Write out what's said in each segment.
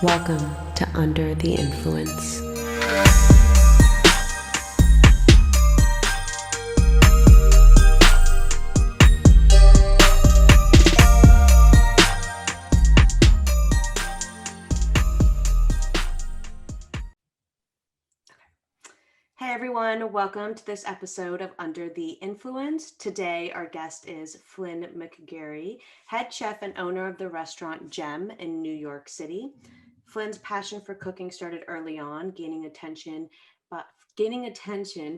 Welcome to Under the Influence. Hey everyone, welcome to this episode of Under the Influence. Today our guest is Flynn McGarry, head chef and owner of the restaurant Gem in New York City. Flynn's passion for cooking started early on, gaining attention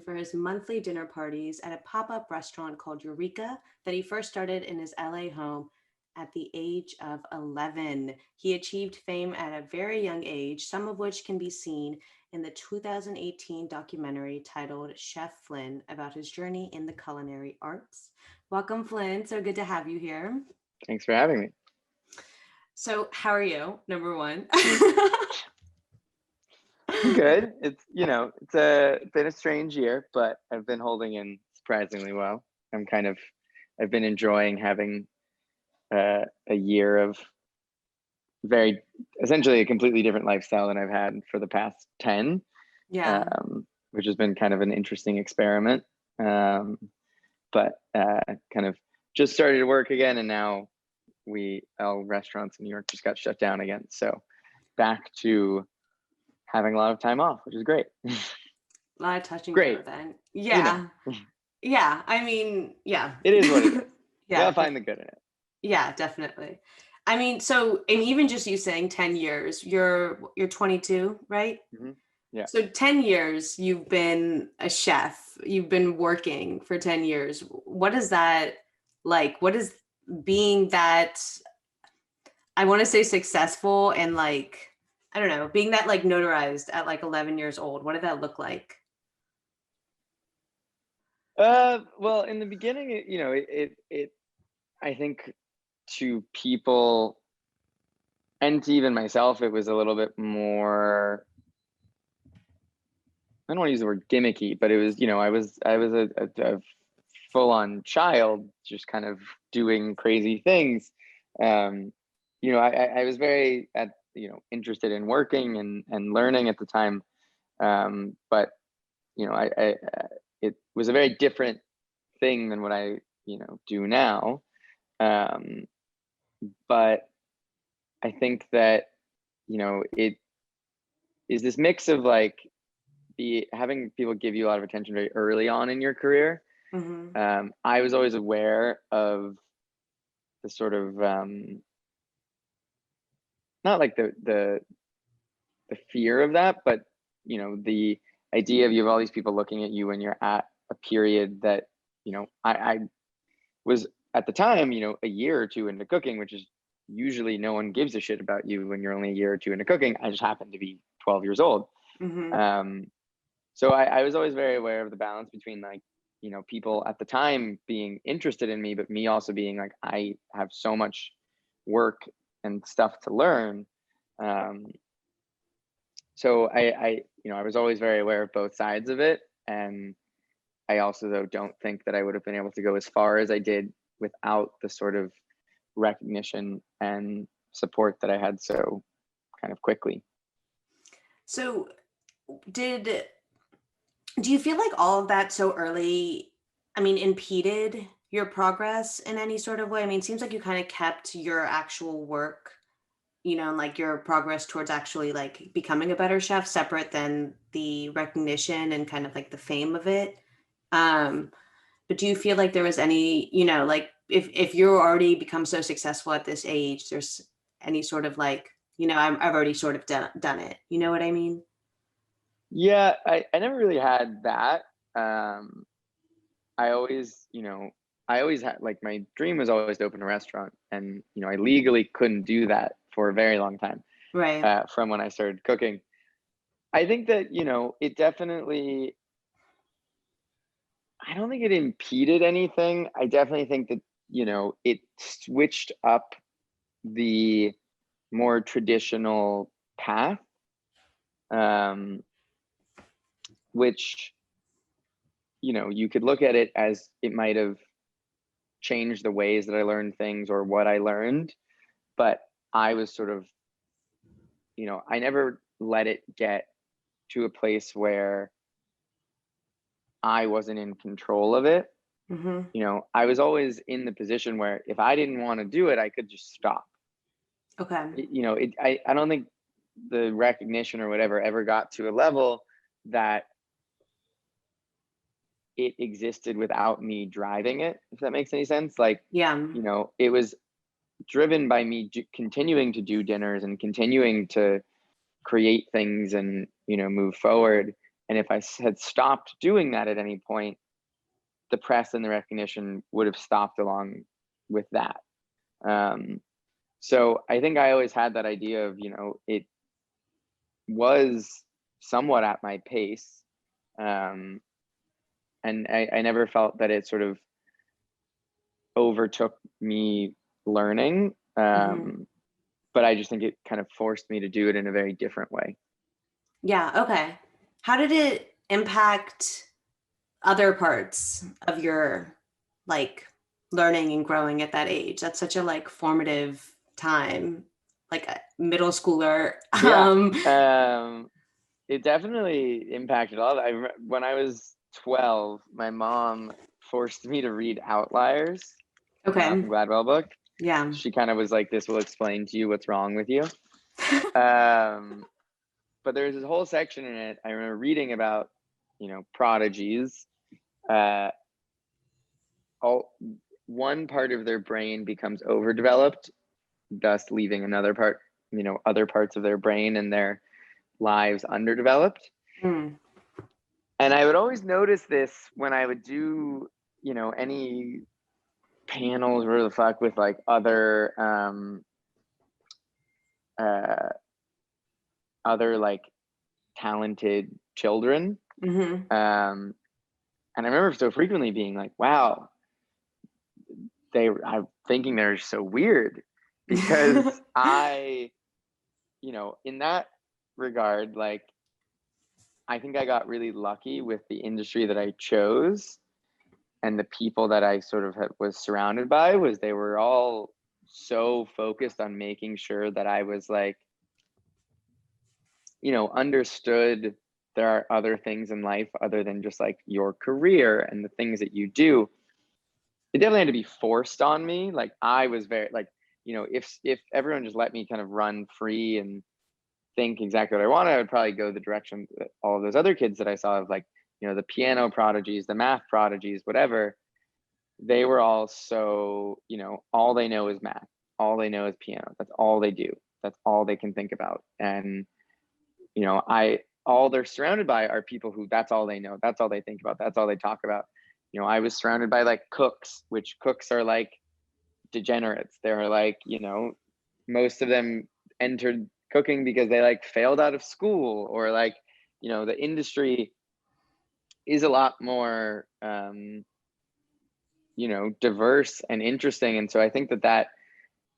for his monthly dinner parties at a pop-up restaurant called Eureka that he first started in his LA home at the age of 11. He achieved fame at a very young age, some of which can be seen in the 2018 documentary titled Chef Flynn about his journey in the culinary arts. Welcome, Flynn. So good to have you here. Thanks for having me. So how are you, number one? Good. It's been a strange year, but I've been holding in surprisingly well. I've been enjoying having a year of essentially a completely different lifestyle than I've had for the past 10, Yeah. which has been kind of an interesting experiment. But kind of just started to work again, and now all restaurants in New York just got shut down again. So back to having a lot of time off, which is great. A lot of touching Great. then. Yeah. Yeah. I mean, yeah. It is what it is. Yeah. I'll find the good in it. Yeah, definitely. I mean, so, and even just you saying 10 years, you're 22, right? Mm-hmm. Yeah. So 10 years, you've been a chef, you've been working for 10 years. What is that like? What is being that, I want to say successful and like, I don't know, being that like notarized at like 11 years old? What did that look like? Well, in the beginning, it I think to people and to even myself, it was a little bit more, I don't want to use the word gimmicky, but it was, I was a full-on child, just kind of doing crazy things. I was very interested in working and learning at the time. But it was a very different thing than what I do now. But I think that it is this mix of like having people give you a lot of attention very early on in your career. Mm-hmm. I was always aware of the sort of not like the fear of that, but the idea of you have all these people looking at you when you're at a period that I was at the time a year or two into cooking, which is usually no one gives a shit about you when you're only a year or two into cooking. I just happened to be 12 years old. Mm-hmm. So I was always very aware of the balance between like people at the time being interested in me, but me also being like, I have so much work and stuff to learn. So I was always very aware of both sides of it. And I also, though, don't think that I would have been able to go as far as I did without the sort of recognition and support that I had so kind of quickly. So do you feel like all of that so early, I mean, impeded your progress in any sort of way? I mean, it seems like you kind of kept your actual work, and like your progress towards actually like becoming a better chef separate than the recognition and kind of like the fame of it. But do you feel like there was any, like if you're already become so successful at this age, there's any sort of like, I've already sort of done it. You know what I mean? Yeah, I never really had that. I always, I always had like my dream was always to open a restaurant, and I legally couldn't do that for a very long time. Right. From when I started cooking, I think that it definitely. I don't think it impeded anything. I definitely think that it switched up the more traditional path, which you could look at it as it might have changed the ways that I learned things or what I learned, but I was sort of I never let it get to a place where I wasn't in control of it. Mm-hmm. I was always in the position where if I didn't want to do it, I could just stop. Okay. I don't think the recognition or whatever ever got to a level that it existed without me driving it, if that makes any sense. Like, Yeah. it was driven by me continuing to do dinners and continuing to create things and, move forward. And if I had stopped doing that at any point, the press and the recognition would have stopped along with that. So I think I always had that idea of, it was somewhat at my pace. And I never felt that it sort of overtook me learning. Mm-hmm. But I just think it kind of forced me to do it in a very different way. Yeah. Okay. How did it impact other parts of your like learning and growing at that age? That's such a like formative time, like a middle schooler. Yeah. It definitely impacted all of it. When I was 12, my mom forced me to read Outliers, the Okay. Malcolm Gladwell book. Yeah. She kind of was like, this will explain to you what's wrong with you. Um, but there's this whole section in it. I remember reading about, prodigies. One part of their brain becomes overdeveloped, thus leaving another part, other parts of their brain and their lives underdeveloped. Mm. And I would always notice this when I would do, any panels or the fuck with like other like talented children. Mm-hmm. And I remember so frequently being like, wow, I'm thinking they're so weird because in that regard, like, I think I got really lucky with the industry that I chose and the people that I sort of was surrounded by. They were all so focused on making sure that I was like, understood there are other things in life other than just like your career and the things that you do. It definitely had to be forced on me. Like, I was very like, if everyone just let me kind of run free and think exactly what I wanted, I would probably go the direction that all of those other kids that I saw of, like, the piano prodigies, the math prodigies, whatever. They were all so, all they know is math, all they know is piano. That's all they do. That's all they can think about. And all they're surrounded by are people who that's all they know, that's all they think about, that's all they talk about. I was surrounded by like cooks, which cooks are like degenerates. They're like, most of them entered cooking because they like failed out of school, or like, the industry is a lot more diverse and interesting. And so I think that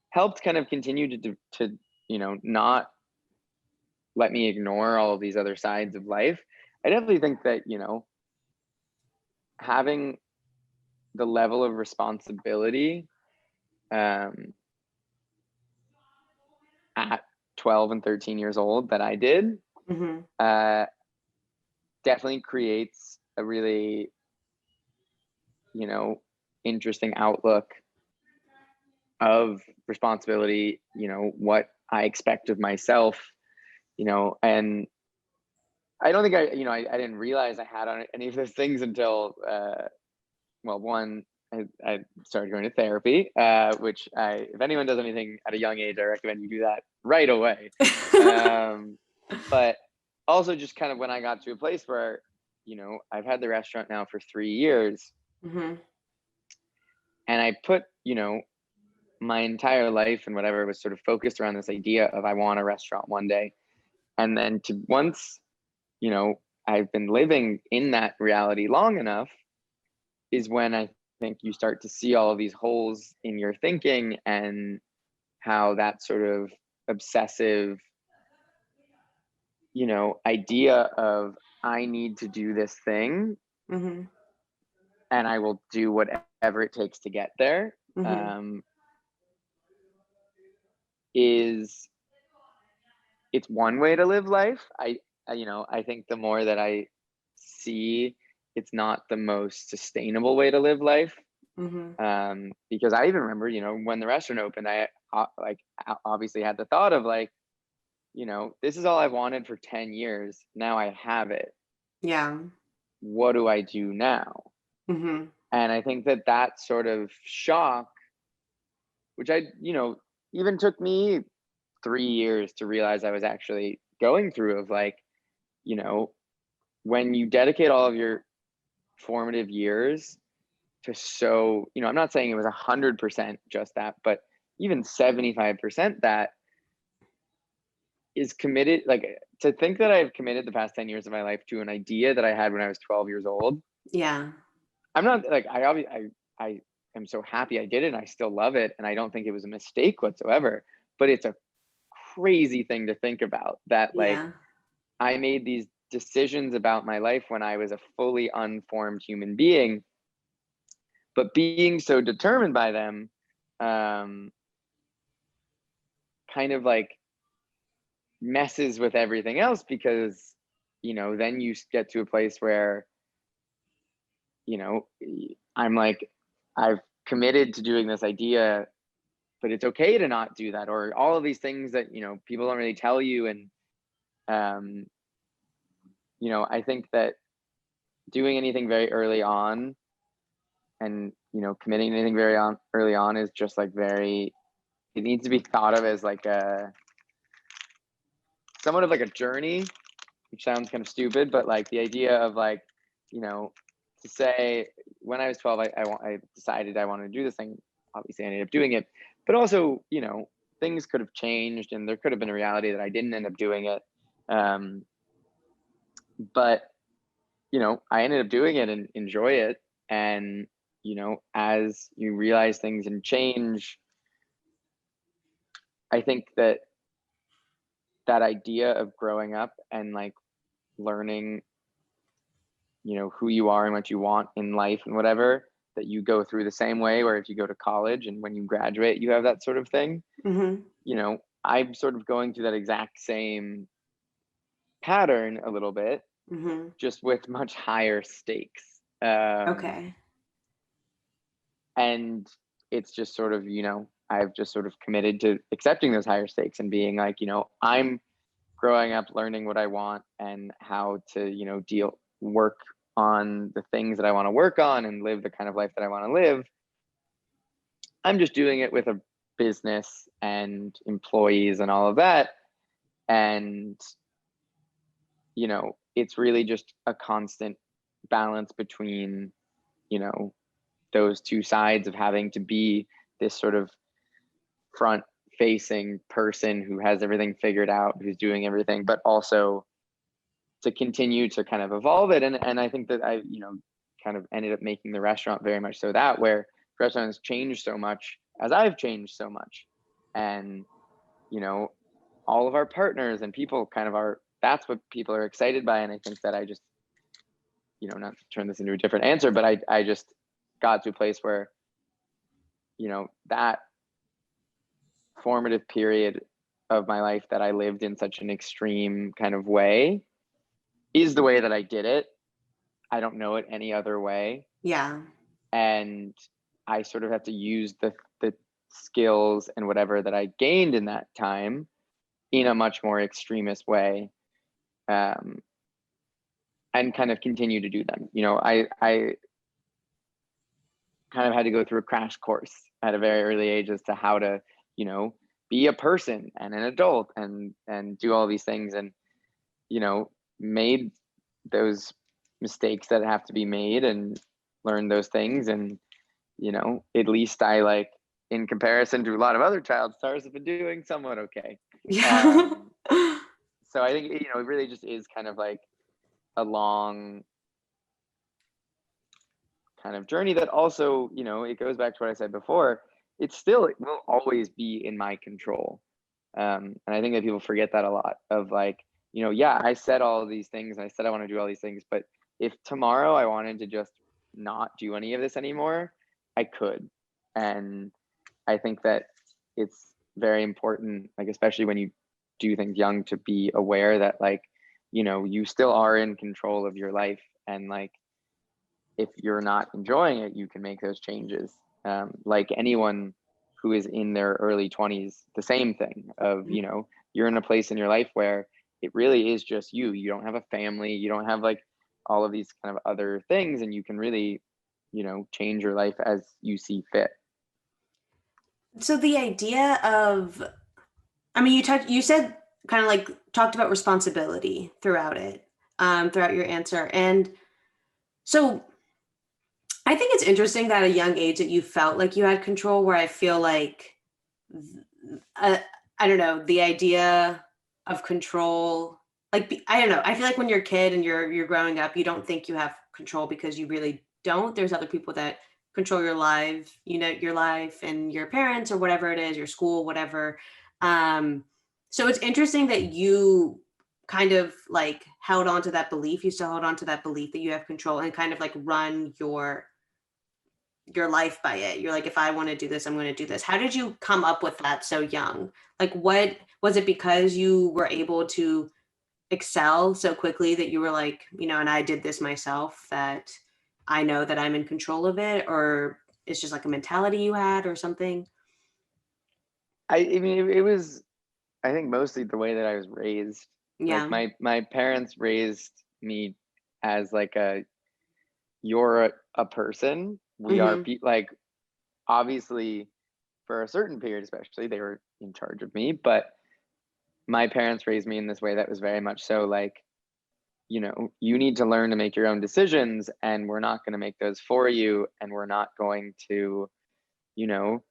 helped kind of continue to not let me ignore all of these other sides of life. I definitely think that, having the level of responsibility at 12 and 13 years old that I did, Mm-hmm. definitely creates a really, interesting outlook of responsibility, what I expect of myself, and I don't think I didn't realize I had on any of those things until, one, I started going to therapy, which if anyone does anything at a young age, I recommend you do that right away. But also just kind of when I got to a place where, I've had the restaurant now for 3 years, Mm-hmm. and I put, my entire life and whatever was sort of focused around this idea of I want a restaurant one day. And then once, I've been living in that reality long enough, is when I think you start to see all of these holes in your thinking and how that sort of obsessive, idea of I need to do this thing Mm-hmm. and I will do whatever it takes to get there, Mm-hmm. is it's one way to live life. I think the more that I see, it's not the most sustainable way to live life. Because I even remember, when the restaurant opened, I obviously had the thought of like, this is all I've wanted for 10 years. Now I have it. Yeah. What do I do now? Mm-hmm. And I think that sort of shock, which even took me 3 years to realize I was actually going through, of like, when you dedicate all of your formative years to, I'm not saying it was 100% just that, but even 75% that is committed, like, to think that I've committed the past 10 years of my life to an idea that I had when I was 12 years old. Yeah. I'm not like, I am so happy I did it and I still love it. And I don't think it was a mistake whatsoever, but it's a crazy thing to think about, that like Yeah. I made these decisions about my life when I was a fully unformed human being, but being so determined by them, kind of like messes with everything else, because then you get to a place where I'm like, I've committed to doing this idea, but it's okay to not do that, or all of these things that people don't really tell you. And um I think that doing anything very early on, and committing anything early on, is just like it needs to be thought of as like somewhat of like a journey, which sounds kind of stupid, but like the idea of like, to say, when I was 12, I decided I wanted to do this thing. Obviously, I ended up doing it, but also, things could have changed, and there could have been a reality that I didn't end up doing it. But I ended up doing it and enjoy it. And as you realize things and change, I think that idea of growing up and like learning who you are and what you want in life and whatever, that you go through the same way, or if you go to college and when you graduate you have that sort of thing. Mm-hmm. I'm sort of going through that exact same pattern a little bit, Mm-hmm. just with much higher stakes. Okay. And it's just sort of, I've just sort of committed to accepting those higher stakes and being like, I'm growing up learning what I want and how to, work on the things that I want to work on and live the kind of life that I want to live. I'm just doing it with a business and employees and all of that. And, it's really just a constant balance between, those two sides of having to be this sort of front facing person who has everything figured out, who's doing everything, but also to continue to kind of evolve it. And I think that I, kind of ended up making the restaurant very much so that, where the restaurant has changed so much as I've changed so much. And, all of our partners and people kind of that's what people are excited by. And I think that I just, not to turn this into a different answer, but I just got to a place where, that formative period of my life that I lived in such an extreme kind of way is the way that I did it. I don't know it any other way. Yeah. And I sort of have to use the skills and whatever that I gained in that time in a much more extremist way, and kind of continue to do them. I kind of had to go through a crash course at a very early age as to how to, be a person and an adult and do all these things, and, made those mistakes that have to be made and learn those things. And, at least I, like, in comparison to a lot of other child stars, have been doing somewhat okay. Yeah. So I think, it really just is kind of like a long kind of journey that also, it goes back to what I said before. It will always be in my control. And I think that people forget that a lot, of like, yeah, I said all of these things and I said I want to do all these things, but if tomorrow I wanted to just not do any of this anymore, I could. And I think that it's very important, like, especially when you do things young to be aware that like, you know, you still are in control of your life, and like if you're not enjoying it, you can make those changes. Like anyone who is in their early 20s, the same thing of, you know, you're in a place in your life where it really is just you don't have a family, you don't have like all of these kind of other things, and you can really, you know, change your life as you see fit. So the idea of, I mean, you said kind of like talked about responsibility throughout it, throughout your answer. And so I think it's interesting that at a young age that you felt like you had control, where I feel like, uh, I don't know, the idea of control, like, I don't know, I feel like when you're a kid and you're growing up, you don't think you have control because you really don't. There's other people that control your life, you know, your life and your parents or whatever it is, your school, whatever. Um, so it's interesting that you kind of like held on to that belief. You still hold on to that belief that you have control and kind of like run your life by it. You're like, if I want to do this, I'm going to do this. How did you come up with that so young? Like, what was it, because you were able to excel so quickly that you were like, you know, and I did this myself, that I know that I'm in control of it? Or it's just like a mentality you had or something? I mean, it was, I think mostly the way that I was raised. Like Yeah. my parents raised me as like a, you're a person. We are Hmm. like, obviously for a certain period, especially they were in charge of me, but my parents raised me in this way that was very much so like, you know, you need to learn to make your own decisions, and we're not going to make those for you, and we're not going to, you know,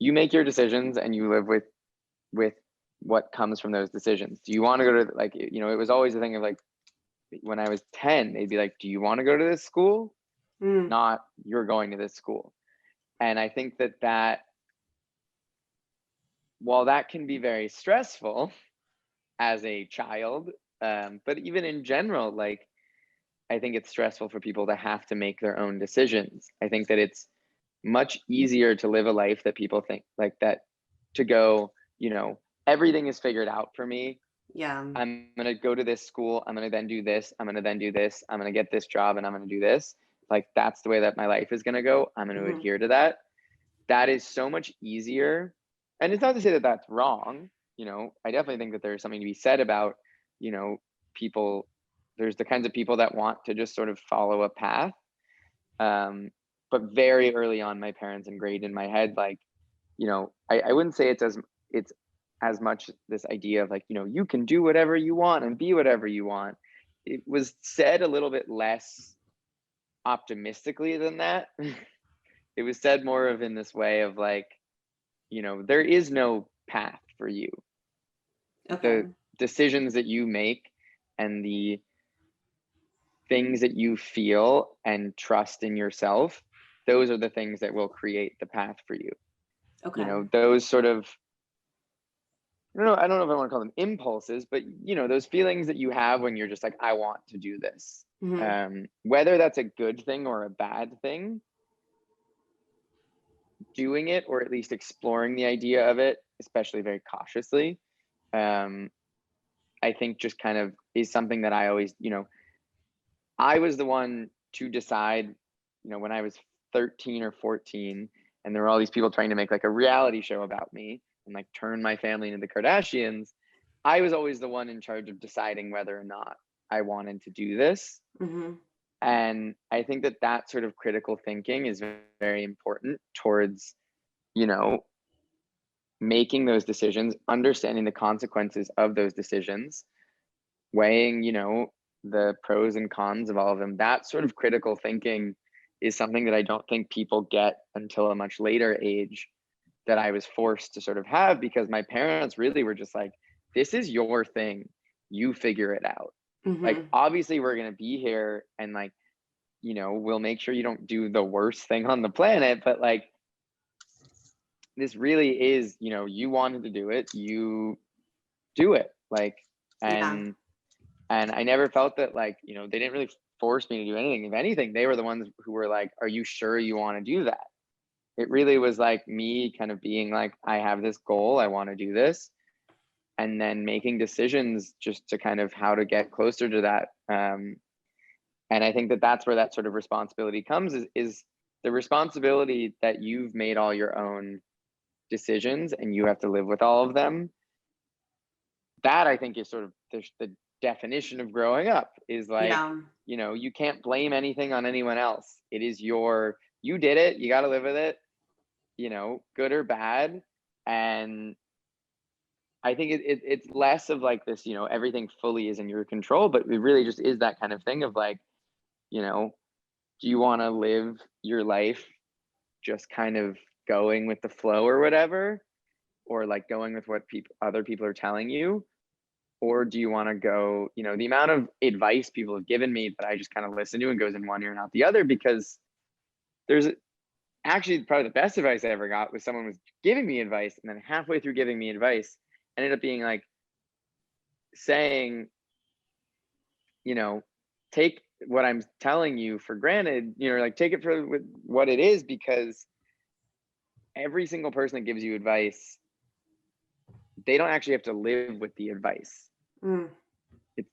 you make your decisions and you live with what comes from those decisions. Do you want to go to, like, you know, it was always a thing of like, when I was 10, they'd be like, do you want to go to this school? Mm. Not you're going to this school. And I think that while that can be very stressful as a child, but even in general, like I think it's stressful for people to have to make their own decisions. I think that it's much easier to live a life that people think like that, to go, you know, everything is figured out for me. Yeah. I'm going to go to this school. I'm going to then do this. I'm going to then do this. I'm going to get this job and I'm going to do this. Like, that's the way that my life is going to go. I'm going to Hmm. adhere to that. That is so much easier. And it's not to say that that's wrong. You know, I definitely think that there's something to be said about, you know, people, there's the kinds of people that want to just sort of follow a path. Um, but very early on, my parents ingrained in my head, like, you know, I wouldn't say it's as much this idea of like, you know, you can do whatever you want and be whatever you want. It was said a little bit less optimistically than that. It was said more of in this way of like, you know, there is no path for you. The Okay. decisions that you make and the things that you feel and trust in yourself, those are the things that will create the path for you. You Okay. know, those sort of, I don't know if I want to call them impulses, but you know, those feelings that you have when you're just like, I want to do this. Hmm. Whether that's a good thing or a bad thing, doing it or at least exploring the idea of it, especially very cautiously, um, I think just kind of is something that I always, you know, I was the one to decide, you know, when I was 13 or 14, and there were all these people trying to make like a reality show about me and like turn my family into the Kardashians. I was always the one in charge of deciding whether or not I wanted to do this. Hmm. And I think that that sort of critical thinking is very important towards, you know, making those decisions, understanding the consequences of those decisions, weighing, you know, the pros and cons of all of them. That sort of critical thinking is something that I don't think people get until a much later age, that I was forced to sort of have, because my parents really were just like, this is your thing. You figure it out. Like, Hmm. obviously, we're going to be here and, like, you know, we'll make sure you don't do the worst thing on the planet. But, like, this really is, you know, you wanted to do it, you do it. Like, Yeah. and I never felt that, like, you know, they didn't really force me to do anything. If anything, they were the ones who were like, are you sure you want to do that? It really was like me kind of being like, I have this goal, I want to do this. and then making decisions just to kind of how to get closer to that. And I think that that's where that sort of responsibility comes, is the responsibility that you've made all your own decisions and you have to live with all of them. That I think is sort of the definition of growing up, is like, Yeah. you can't blame anything on anyone else. It is you did it, you got to live with it, good or bad. And I think it's less of like this, everything fully is in your control, but it really just is that kind of thing of like, do you want to live your life just kind of going with the flow or whatever, or like going with what other people are telling you? Or do you want to go, the amount of advice people have given me that I just kind of listen to and goes in one ear and out the other, because there's actually probably the best advice I ever got was someone was giving me advice, and then halfway through giving me advice ended up being like saying, take what I'm telling you for granted, like take it for what it is, because every single person that gives you advice, they don't actually have to live with the advice. Mm.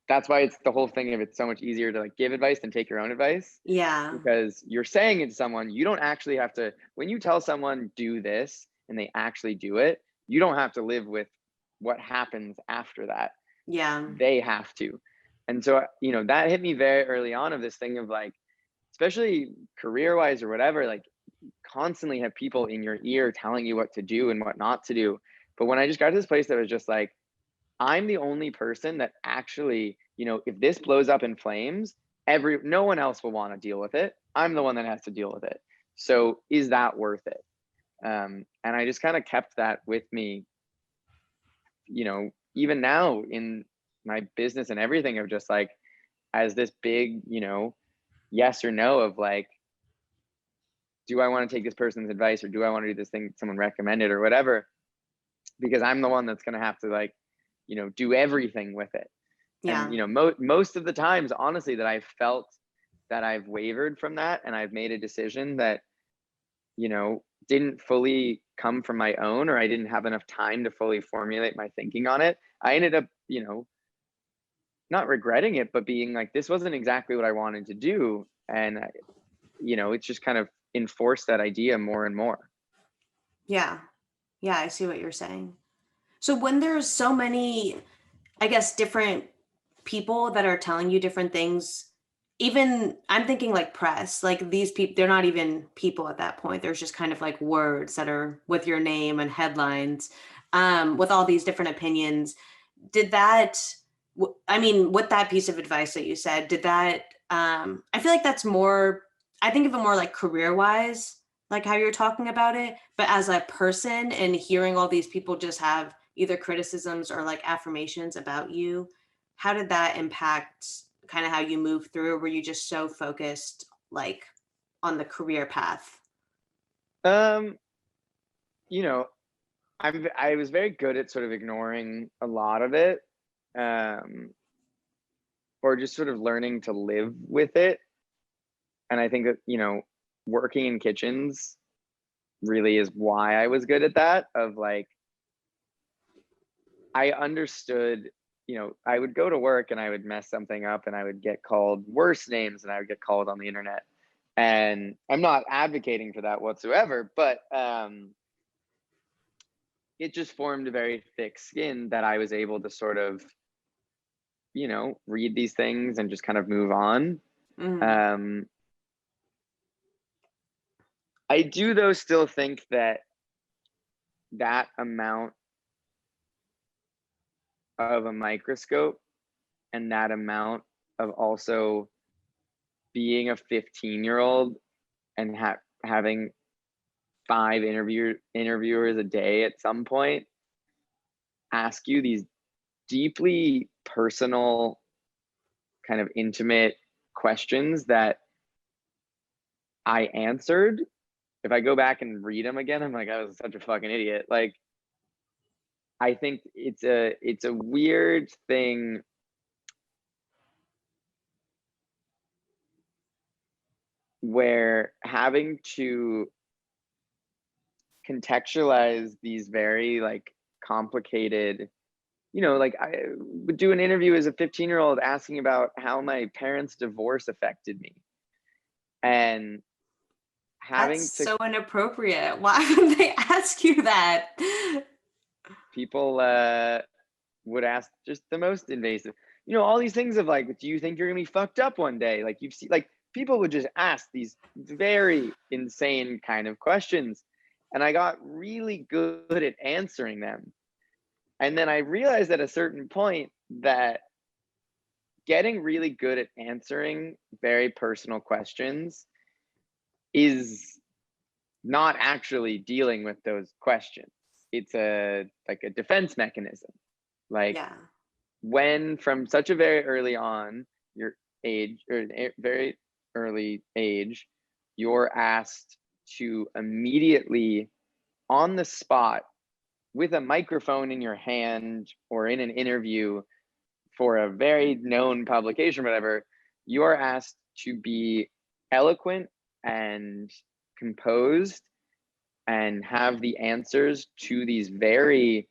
That's why it's the whole thing of it's so much easier to like give advice than take your own advice, Yeah. because you're saying it to someone. You don't actually have to, when you tell someone do this and they actually do it, you don't have to live with what happens after that. Yeah. They have to. And so, that hit me very early on, of this thing of like, especially career wise or whatever, like constantly have people in your ear telling you what to do and what not to do. But when I just got to this place that was just like, I'm the only person that actually, if this blows up in flames, no one else will want to deal with it. I'm the one that has to deal with it. So is that worth it? And I just kind of kept that with me, even now in my business and everything, of just like, as this big, yes or no of like, do I want to take this person's advice, or do I want to do this thing someone recommended or whatever? Because I'm the one that's going to have to like, do everything with it. Yeah. And most of the times, honestly, that I've felt that I've wavered from that, and I've made a decision that didn't fully come from my own, or I didn't have enough time to fully formulate my thinking on it, I ended up not regretting it, but being like, this wasn't exactly what I wanted to do. And it's just kind of enforced that idea more and more. Yeah. Yeah, I see what you're saying. So when there's so many, I guess, different people that are telling you different things, even I'm thinking like press, like these people, they're not even people at that point. There's just kind of like words that are with your name and headlines, with all these different opinions. Did that, I mean, with that piece of advice that you said, did that, I feel like that's more, I think of it more like career wise, like how you're talking about it, but as a person and hearing all these people just have either criticisms or like affirmations about you, how did that impact kind of how you move through? Were you just so focused like on the career path? Um, you know, I was very good at sort of ignoring a lot of it, um, or just sort of learning to live with it. And I think that, working in kitchens really is why I was good at that, of like, I understood, I would go to work and I would mess something up and I would get called worse names than I would get called on the internet. And I'm not advocating for that whatsoever, but it just formed a very thick skin that I was able to sort of, read these things and just kind of move on. Mm, Um, I do though still think that that amount of a microscope, and that amount of also being a 15-year-old and having 5 interviewers a day at some point ask you these deeply personal, kind of intimate questions that I answered. If I go back and read them again, I'm like, I was such a fucking idiot. Like, I think it's a weird thing where having to contextualize these very like complicated, you know, like I would do an interview as a 15-year-old asking about how my parents' divorce affected me, and That's having to so inappropriate. Why would they ask you that? people would ask just the most invasive, you know, all these things of like, do you think you're gonna be fucked up one day? Like you've seen, like people would just ask these very insane kind of questions, and I got really good at answering them. And then I realized at a certain point that getting really good at answering very personal questions is not actually dealing with those questions. It's a like a defense mechanism. Like Yeah. when from such a very early on your age or very early age, you're asked to immediately on the spot with a microphone in your hand or in an interview for a very known publication, whatever, you are asked to be eloquent and composed and have the answers to these very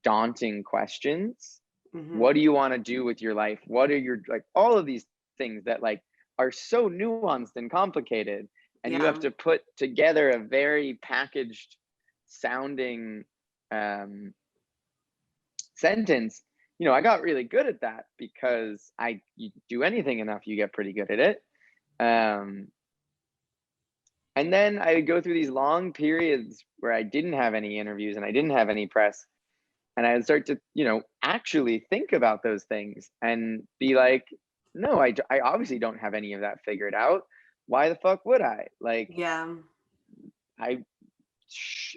daunting questions. Hmm. What do you want to do with your life? What are your, like, all of these things that like are so nuanced and complicated, and you have Yeah. to put together a very packaged sounding um, sentence. You know, I got really good at that because you do anything enough, you get pretty good at it. Um, and then I would go through these long periods where I didn't have any interviews and I didn't have any press. And I would start to, you know, actually think about those things and be like, no, I obviously don't have any of that figured out. Why the fuck would I? Like, Yeah. I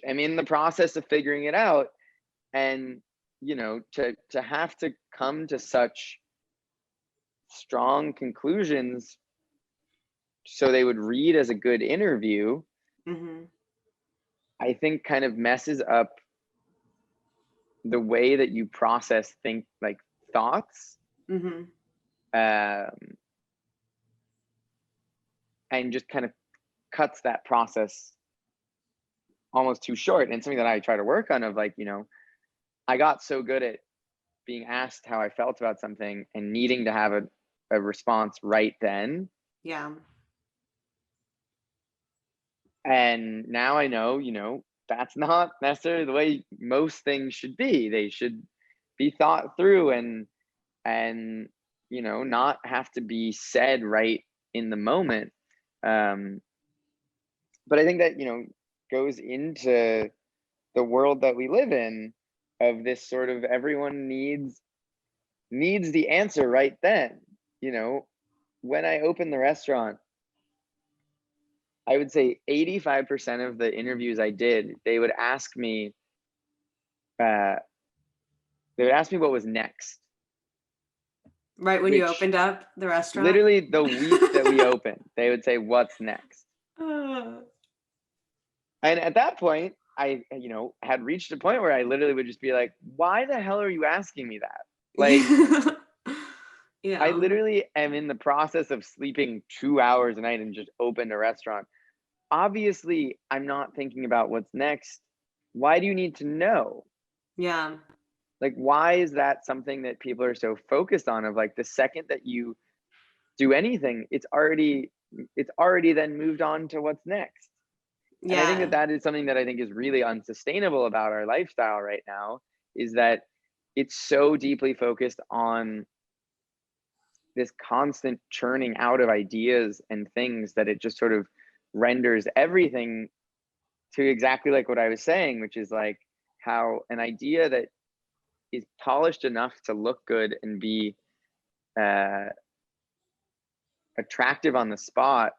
am in the process of figuring it out. And, you know, to have to come to such strong conclusions so they would read as a good interview, Hmm. I think kind of messes up the way that you process think like thoughts, Hmm. um, and just kind of cuts that process almost too short. And something that I try to work on of like, you know, I got so good at being asked how I felt about something and needing to have a response right then. Yeah. And now I know, you know, that's not necessarily the way most things should be. They should be thought through and you know, not have to be said right in the moment. Um, but I think that, you know, goes into the world that we live in of this sort of everyone needs the answer right then. You know, when I opened the restaurant, I would say 85% of the interviews I did, uh, they would ask me what was next, Right when you which opened up the restaurant? literally the week that we opened, they would say, "What's next?" Uh, And at that point, I, you know, had reached a point where I literally would just be like, "Why the hell are you asking me that?" Like, yeah. I Yeah. literally am in the process of sleeping 2 hours a night and just opened a restaurant. Obviously, I'm not thinking about what's next. Why do you need to know? Yeah. Like, why is that something that people are so focused on? Of like the second that you do anything, it's already then moved on to what's next. And I think that Yeah. that is something that I think is really unsustainable about our lifestyle right now, is that it's so deeply focused on this constant churning out of ideas and things that it just sort of renders everything to exactly like what I was saying, which is like how an idea that is polished enough to look good and be uh, attractive on the spot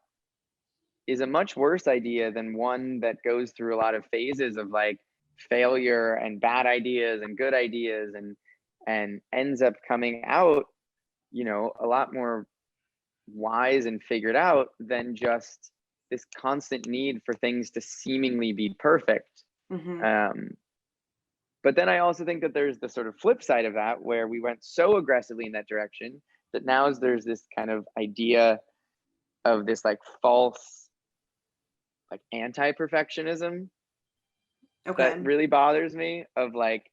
is a much worse idea than one that goes through a lot of phases of like failure and bad ideas and good ideas and ends up coming out, you know, a lot more wise and figured out than just this constant need for things to seemingly be perfect. Hmm. um, but then I also think that there's the sort of flip side of that where we went so aggressively in that direction that now there's this kind of idea of this like false like anti-perfectionism that Okay. really bothers me of like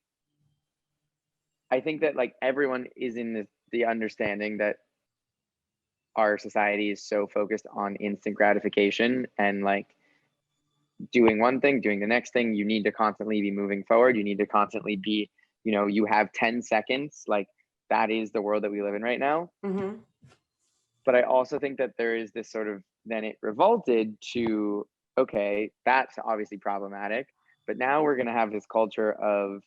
I think that like everyone is in the understanding that our society is so focused on instant gratification and like doing one thing, doing the next thing. You need to constantly be moving forward. You need to constantly be, you have 10 seconds. Like that is the world that we live in right now. Mm-hmm. But I also think that there is this sort of, then it revolted to, okay, that's obviously problematic. But now we're going to have this culture of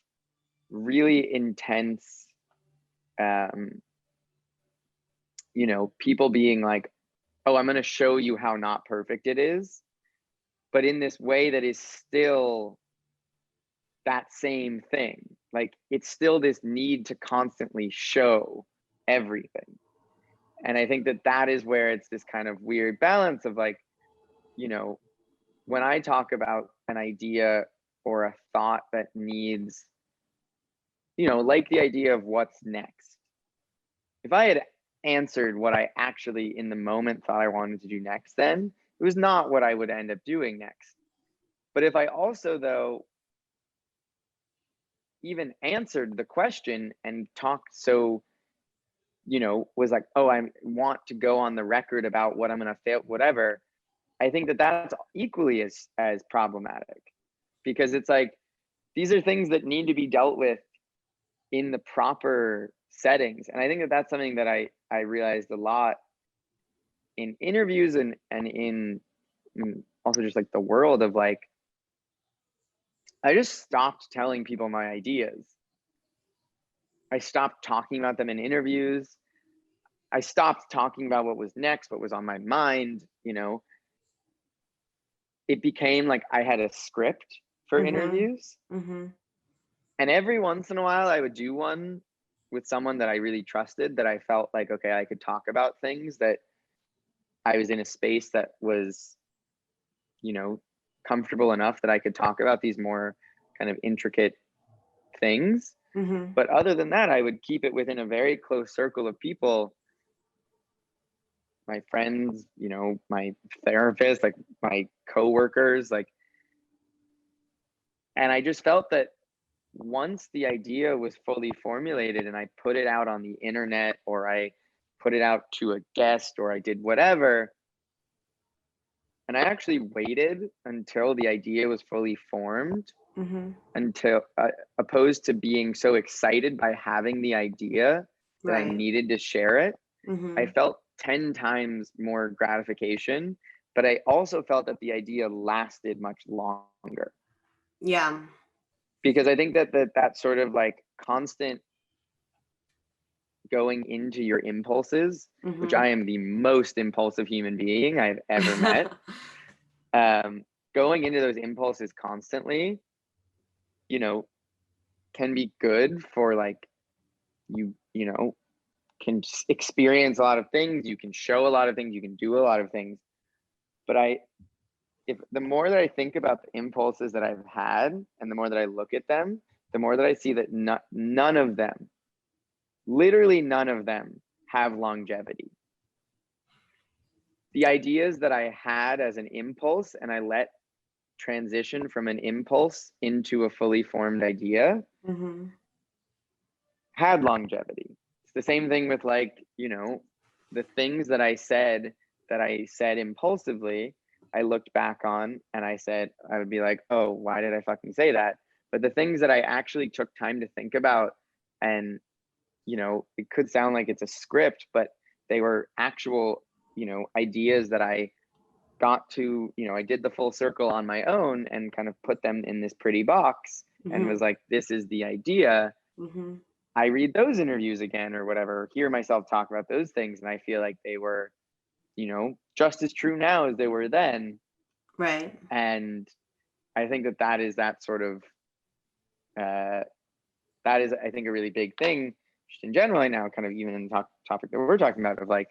really intense, people being like, oh, I'm going to show you how not perfect it is, but in this way that is still that same thing. Like it's still this need to constantly show everything. And I think that that is where it's this kind of weird balance of like, when I talk about an idea or a thought that needs, like the idea of what's next. If I had answered what I actually in the moment thought I wanted to do next, then it was not what I would end up doing next. But if I also, though, even answered the question and talked was like, oh, I want to go on the record about what I'm going to fail, whatever, I think that that's equally as problematic, because it's like, these are things that need to be dealt with in the proper settings. And I think that that's something that I realized a lot in interviews and in also just like the world of like, I just stopped telling people my ideas. I stopped talking about them in interviews. I stopped talking about what was next, what was on my mind. It became like I had a script for Mm-hmm. interviews. Mm-hmm. And every once in a while I would do one with someone that I really trusted, that I felt like, okay, I could talk about things, that I was in a space that was, comfortable enough that I could talk about these more kind of intricate things. Mm-hmm. But other than that, I would keep it within a very close circle of people, my friends, my therapist, like my coworkers, like, and I just felt that once the idea was fully formulated and I put it out on the internet, or I put it out to a guest, or I did whatever, and I actually waited until the idea was fully formed, Mm-hmm. until opposed to being so excited by having the idea that I Right. needed to share it, I Mm-hmm. felt 10 times more gratification, but I also felt that the idea lasted much longer, Yeah. because I think that sort of like constant going into your impulses, which Mm-hmm. I am the most impulsive human being I've ever met, going into those impulses constantly, you know, can be good for like, you can experience a lot of things, you can show a lot of things, you can do a lot of things. But if the more that I think about the impulses that I've had, and the more that I look at them, the more that I see that none of them, literally none of them, have longevity. The ideas that I had as an impulse and I let transition from an impulse into a fully formed idea Mm-hmm. had longevity. It's the same thing with like, the things that I said impulsively, I looked back on and I would be like, oh, why did I fucking say that? But the things that I actually took time to think about, and, it could sound like it's a script, but they were actual, ideas that I got to, I did the full circle on my own and kind of put them in this pretty box and Mm-hmm. was like, this is the idea. Mm-hmm. I read those interviews again or whatever, hear myself talk about those things, and I feel like they were, just as true now as they were then. Right. And I think that is that sort of, that is, I think, a really big thing just in general right now, kind of even in the topic that we're talking about, of like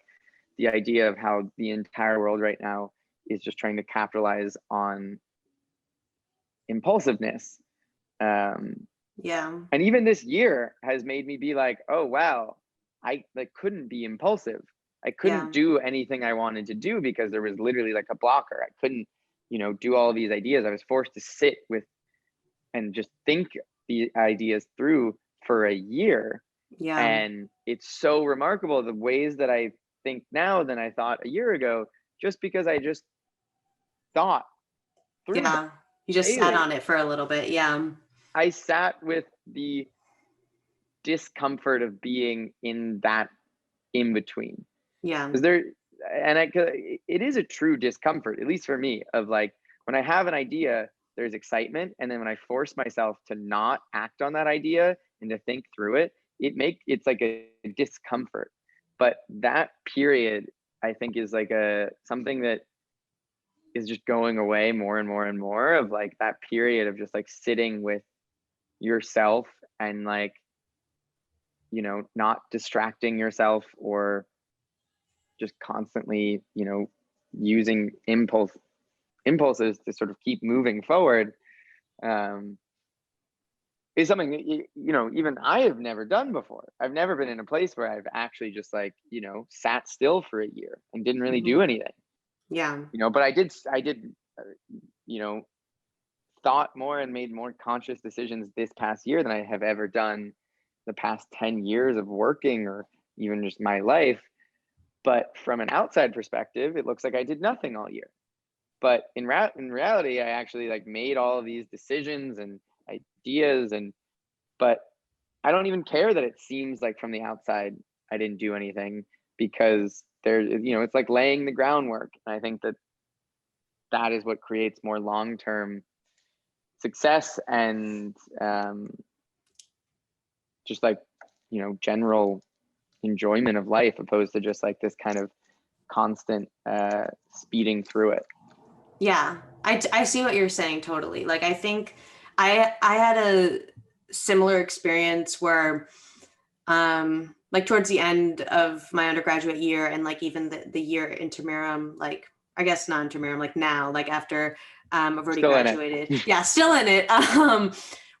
the idea of how the entire world right now is just trying to capitalize on impulsiveness. Yeah. And even this year has made me be like, oh, wow, I like couldn't be impulsive. I couldn't Yeah. do anything I wanted to do because there was literally like a blocker. I couldn't, do all these ideas. I was forced to sit with and just think the ideas through for a year. Yeah. And it's so remarkable the ways that I think now than I thought a year ago, just because I just thought through them Yeah. You just sat daily. on it for a little bit. Yeah. I sat with the discomfort of being in that in between. Yeah. Because there, and it is a true discomfort, at least for me, of like when I have an idea, there's excitement. And then when I force myself to not act on that idea and to think through it, it's like a discomfort. But that period, I think, is like something that is just going away more and more and more, of like that period of just like sitting with yourself and like, not distracting yourself or just constantly, using impulses to sort of keep moving forward, um, is something that, even I have never done before. I've never been in a place where I've actually just like, sat still for a year and didn't really do Mhm. anything, Yeah. but I did, you know, thought more and made more conscious decisions this past year than I have ever done the past 10 years of working or even just my life. But from an outside perspective, it looks like I did nothing all year. But in reality, I actually like made all of these decisions and ideas, but I don't even care that it seems like from the outside I didn't do anything, because it's like laying the groundwork. And I think that that is what creates more long-term success and, just like, general enjoyment of life, opposed to just like this kind of constant speeding through it. Yeah. I see what you're saying totally. Like I think I had a similar experience where like towards the end of my undergraduate year and like even the year interim, like I guess not interim, like now, like after I've already Still in it. graduated. Yeah, still in it.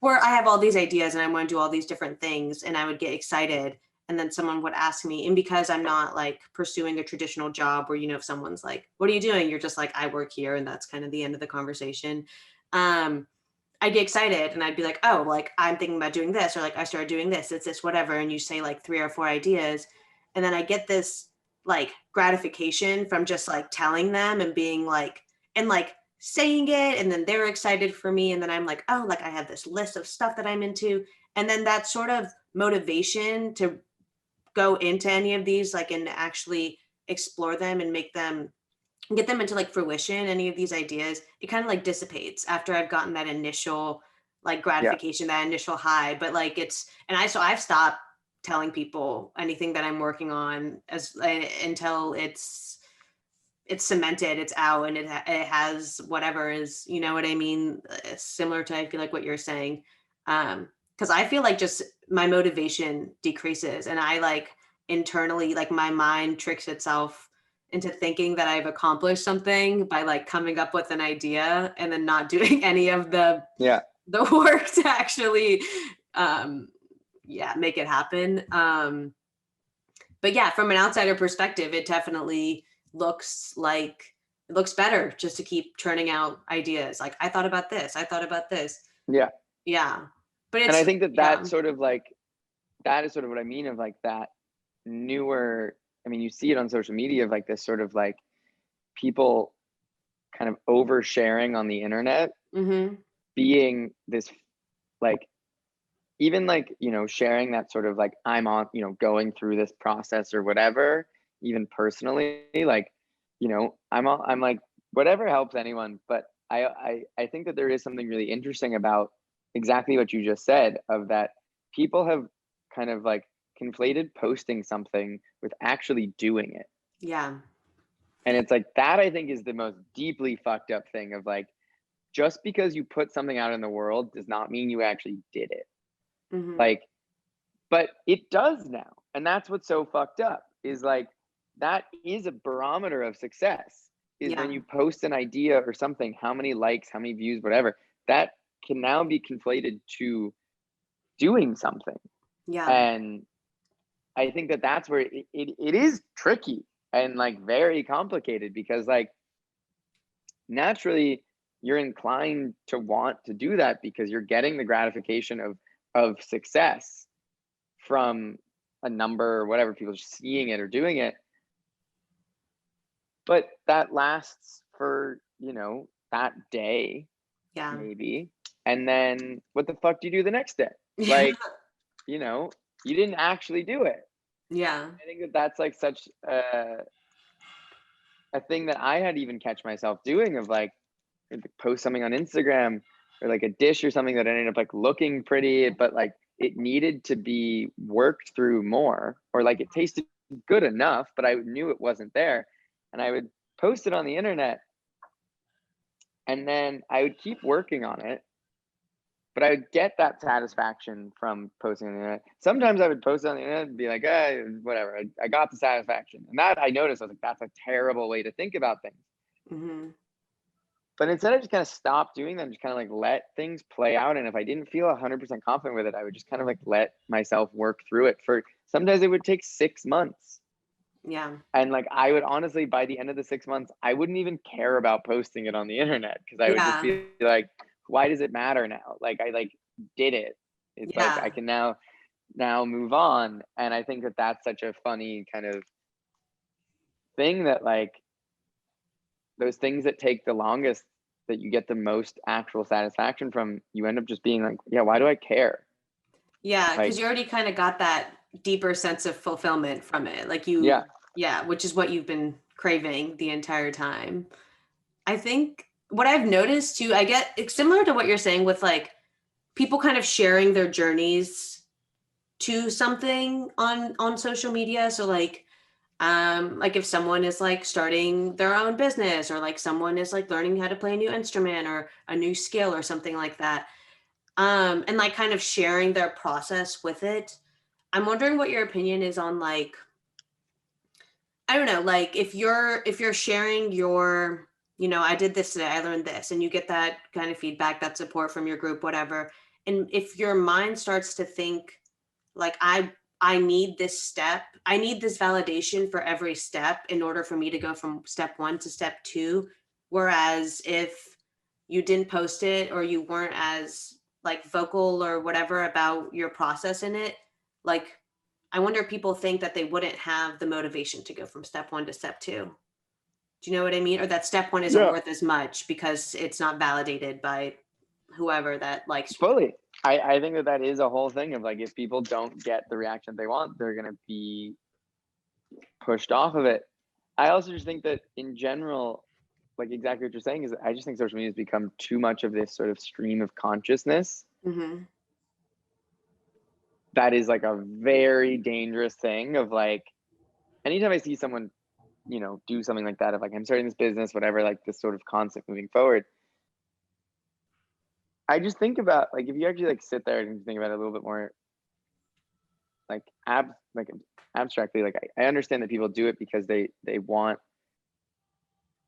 Where I have all these ideas and I want to do all these different things and I would get excited. And then someone would ask me, and because I'm not like pursuing a traditional job where, if someone's like, what are you doing? You're just like, I work here. And that's kind of the end of the conversation. I'd get excited and I'd be like, oh, like I'm thinking about doing this, or like I started doing this, it's this, whatever. And you say like 3 or 4 ideas. And then I get this like gratification from just like telling them and being like, and like saying it. And then they're excited for me. And then I'm like, oh, like I have this list of stuff that I'm into. And then that sort of motivation to go into any of these, like, and actually explore them and get them into like fruition, any of these ideas, it kind of like dissipates after I've gotten that initial like Yeah. gratification, that initial high. But like so I've stopped telling people anything that I'm working on until it's cemented, it's out, and it has whatever is, you know what I mean? Similar to, I feel like what you're saying. Because I feel like just my motivation decreases and I like internally, like my mind tricks itself into thinking that I've accomplished something by like coming up with an idea and then not doing any of Yeah. the work to actually um make it happen. But yeah, from an outsider perspective, it definitely looks like it looks better just to keep churning out ideas. Like I thought about this, I thought about this. Yeah. Yeah. But And I it's think that yeah. sort of like, that is sort of what I mean of like that newer, I mean, you see it on social media of like this sort of like people kind of oversharing on the internet, Mm-hmm. being this like, even like, sharing that sort of like, I'm on, going through this process or whatever, even personally, like, I'm like, whatever helps anyone. But I think that there is something really interesting about exactly what you just said, of that people have kind of like conflated posting something with actually doing it. Yeah. And it's like that, I think, is the most deeply fucked up thing of like, just because you put something out in the world does not mean you actually did it. Mm-hmm. Like, but it does now. And that's what's so fucked up, is like, that is a barometer of success, is when Yeah. you post an idea or something, how many likes, how many views, whatever, that can now be conflated to doing something. Yeah. And I think that that's where it is tricky and like very complicated, because like naturally you're inclined to want to do that because you're getting the gratification of success. from a number or whatever, people just seeing it or doing it. But that lasts for, that day, Yeah. maybe. And then what the fuck do you do the next day? Yeah. Like, you didn't actually do it. Yeah. I think that that's like such a thing that I had to even catch myself doing, of like, post something on Instagram or like a dish or something that ended up like looking pretty, but like it needed to be worked through more, or like it tasted good enough, but I knew it wasn't there. And I would post it on the internet, and then I would keep working on it, but I would get that satisfaction from posting on the internet. Sometimes I would post it on the internet and be like, whatever, I got the satisfaction. And that I noticed, I was like, that's a terrible way to think about things. Mm-hmm. But instead, I just kind of stopped doing that and just kind of like let things play out. And if I didn't feel 100% confident with it, I would just kind of like let myself work through it. For sometimes it would take 6 months. Yeah. And like, I would honestly, by the end of the 6 months, I wouldn't even care about posting it on the internet, because I would just Yeah. be like, why does it matter now? Like, I like did it. It's like, I Yeah. can now move on. And I think that that's such a funny kind of thing, that like those things that take the longest, that you get the most actual satisfaction from, you end up just being like, yeah, why do I care? Yeah. Because Like, you already kind of got that deeper sense of fulfillment from it. Like yeah, yeah, which is what you've been craving the entire time. I think what I've noticed too, I get it's similar to what you're saying with like people kind of sharing their journeys to something on social media. So like if someone is like starting their own business, or like someone is like learning how to play a new instrument or a new skill or something like that, and like kind of sharing their process with it. I'm wondering what your opinion is on like, I don't know, like if you're sharing your, I did this today, I learned this, and you get that kind of feedback, that support from your group, whatever. And if your mind starts to think like I need this step, I need this validation for every step in order for me to go from step 1 to step 2, whereas if you didn't post it, or you weren't as like vocal or whatever about your process in it, like I wonder if people think that they wouldn't have the motivation to go from step 1 to step 2. Do you know what I mean? Or that step 1 isn't yeah, worth as much because it's not validated by whoever that likes you. fully. I think that that is a whole thing of like, if people don't get the reaction they want, they're gonna be pushed off of it. I also just think that in general, like exactly what you're saying, is I just think social media has become too much of this sort of stream of consciousness Mm-hmm. that is like a very dangerous thing. Of like, anytime I see someone, do something like that, of like, I'm starting this business, whatever, like this sort of concept moving forward, I just think about like, if you actually like sit there and think about it a little bit more like like abstractly, like I understand that people do it because they want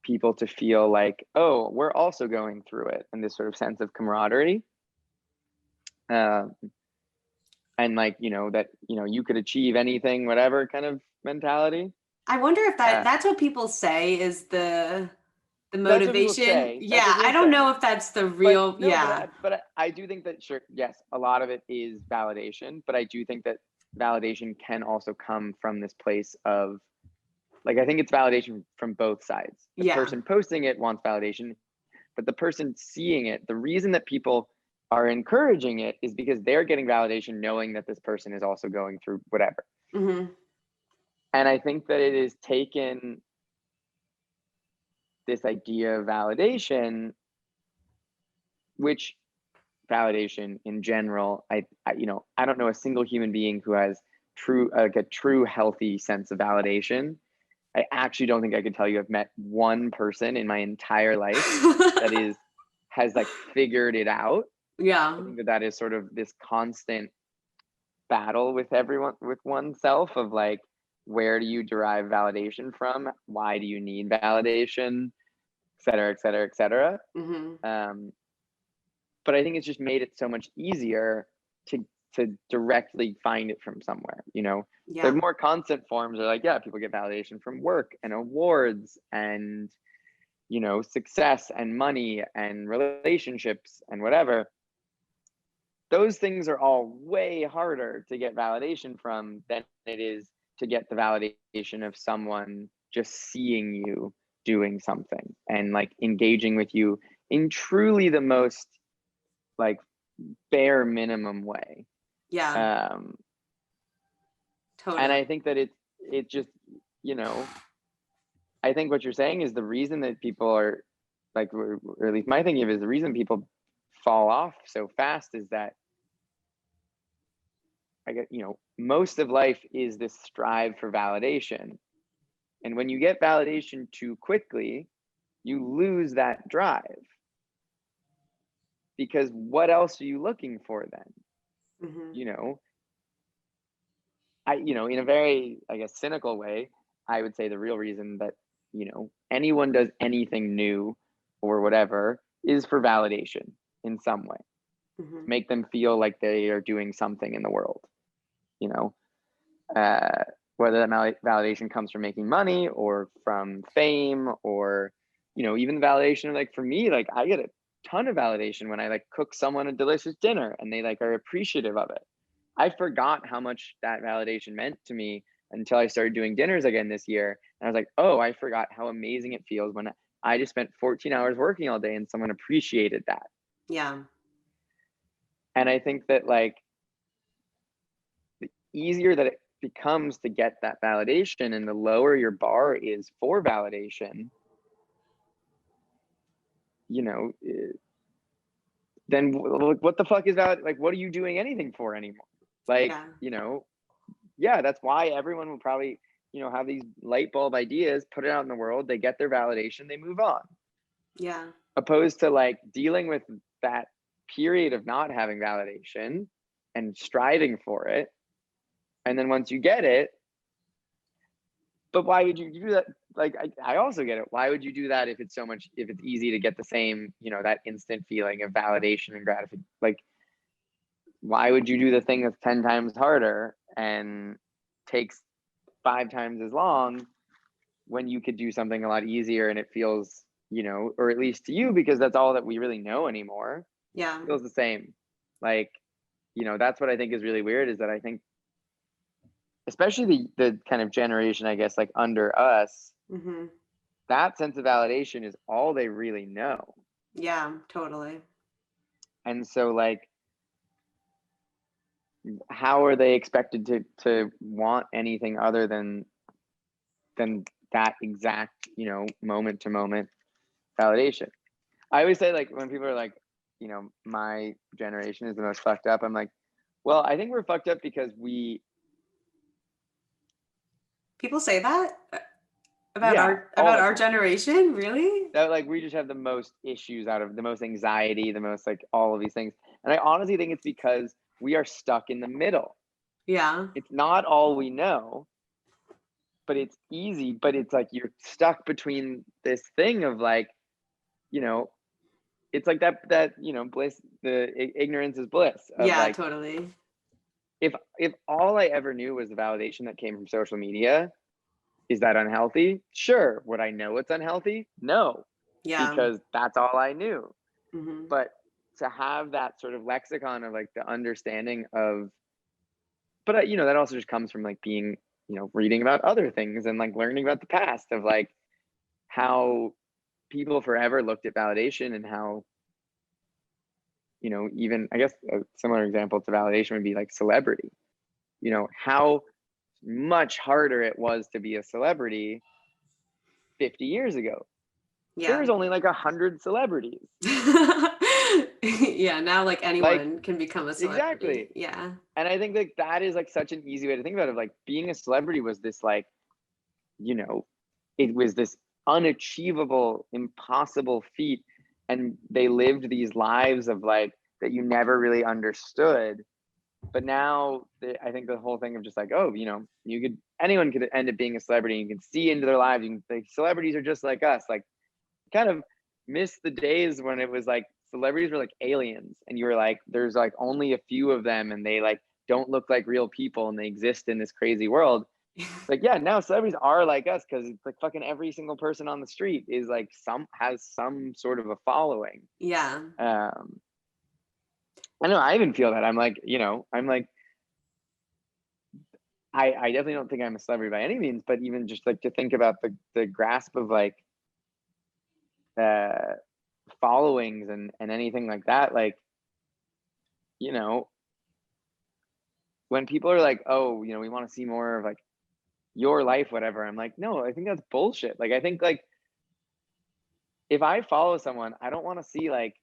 people to feel like, oh, we're also going through it, and this sort of sense of camaraderie, um, and like, that you could achieve anything, whatever kind of mentality. I wonder if uh, that's what people say is the that's what people motivation. say, Yeah, I don't know if that's the but real, no, yeah. I do think that, sure, yes, a lot of it is validation, but I do think that validation can also come from this place of, like, I think it's validation from both sides. The Yeah. person posting it wants validation, but the person seeing it, the reason that people are encouraging it is because they're getting validation knowing that this person is also going through whatever. Mm-hmm. And I think that it is taken, this idea of validation, which validation in general, I don't know a single human being who has a true healthy sense of validation. I actually don't think I could tell you I've met one person in my entire life that has like figured it out. I Yeah. think that that is sort of this constant battle with everyone, with oneself, of like, where do you derive validation from? Why do you need validation? Et cetera, et cetera, et cetera. Mm-hmm. Um, but I think it's just made it so much easier to directly find it from somewhere. The Yeah. more constant forms are like, yeah, people get validation from work and awards and success and money and relationships and whatever. those things are all way harder to get validation from than it is to get the validation of someone just seeing you doing something and like engaging with you in truly the most like bare minimum way. Yeah, And totally. I think that it just, you know, I think what you're saying is the reason that people are like, or at least my thinking of it is the reason people fall off so fast is that I get, you know, most of life is this strive for validation. And when you get validation too quickly, you lose that drive because what else are you looking for then? Hmm. You know, you know, in a very, I guess, cynical way, I would say the real reason that, you know, anyone does anything new or whatever is for validation in some way, Hmm. make them feel like they are doing something in the world, you know, uh, whether that validation comes from making money or from fame or, you know, even the validation of like, for me, like I get a ton of validation when I like cook someone a delicious dinner and they like are appreciative of it. I forgot how much that validation meant to me until I started doing dinners again this year. And I was like, oh, I forgot how amazing it feels when I just spent 14 hours working all day and someone appreciated that. Yeah. And I think that like the easier that it becomes to get that validation and the lower your bar is for validation, you know, then what the fuck is that? Like, what are you doing anything for anymore? Like, Yeah. you know, yeah, that's why everyone will probably, you know, have these light bulb ideas, put it out in the world, they get their validation, they move on. Yeah. Opposed to like dealing with that period of not having validation and striving for it. And then once you get it, but why would you do that? Like, I also get it. Why would you do that if it's so much, if it's easy to get the same, you know, that instant feeling of validation and gratification? Like, why would you do the thing that's 10 times harder and takes 5 times as long when you could do something a lot easier and it feels, you know, or at least to you, because that's all that we really know anymore, Yeah. feels the same. Like, you know, that's what I think is really weird is that I think, especially the kind of generation, I guess, like under us, Hmm. that sense of validation is all they really know. Yeah, totally. And so like, how are they expected to want anything other than that exact, you know, moment to moment validation? I always say like when people are like, you know, my generation is the most fucked up, I'm like, well, I think we're fucked up because People say that yeah, all about the our time. generation, really? That like we just have the most issues out of the most anxiety, the most like all of these things. And I honestly think it's because we are stuck in the middle. Yeah. It's not all we know, but it's easy, but it's like you're stuck between this thing of like, you know, it's like that, you know, bliss, ignorance is bliss of Yeah, like, totally. if all I ever knew was the validation that came from social media, is that unhealthy? Sure. Would I know it's unhealthy? No, Yeah. because that's all I knew. Hmm. But to have that sort of lexicon of like the understanding of, but you know, that also just comes from like being, you know, reading about other things and like learning about the past of like how people forever looked at validation and how, you know, even I guess a similar example to validation would be like celebrity. You know, how much harder it was to be a celebrity 50 years ago. There Yeah. was only like 100 celebrities. Yeah, now like Like, anyone can become a celebrity. exactly. Yeah. And I think that that is like such an easy way to think about it. Like being a celebrity was this like, you know, it was this unachievable, impossible feat. And they lived these lives of like that you never really understood. But now I think the whole thing of just like, oh, you know, anyone could end up being a celebrity. You can see into their lives. Like celebrities are just like us. Like kind of miss the days when it was like celebrities were like aliens and you were like, there's like only a few of them and they like don't look like real people and they exist in this crazy world. It's like, yeah, now celebrities are like us because it's like fucking every single person on the street is like has some sort of a following. Yeah. Um, I know I even feel that. I'm like, I'm like, I definitely don't think I'm a celebrity by any means, but even just like to think about the grasp of like uh followings and anything like that, like, you know, when people are like, oh, we want to see more of like your life, whatever, I'm like, no, I think that's bullshit. Like, I think like if I follow someone, I don't want to see like,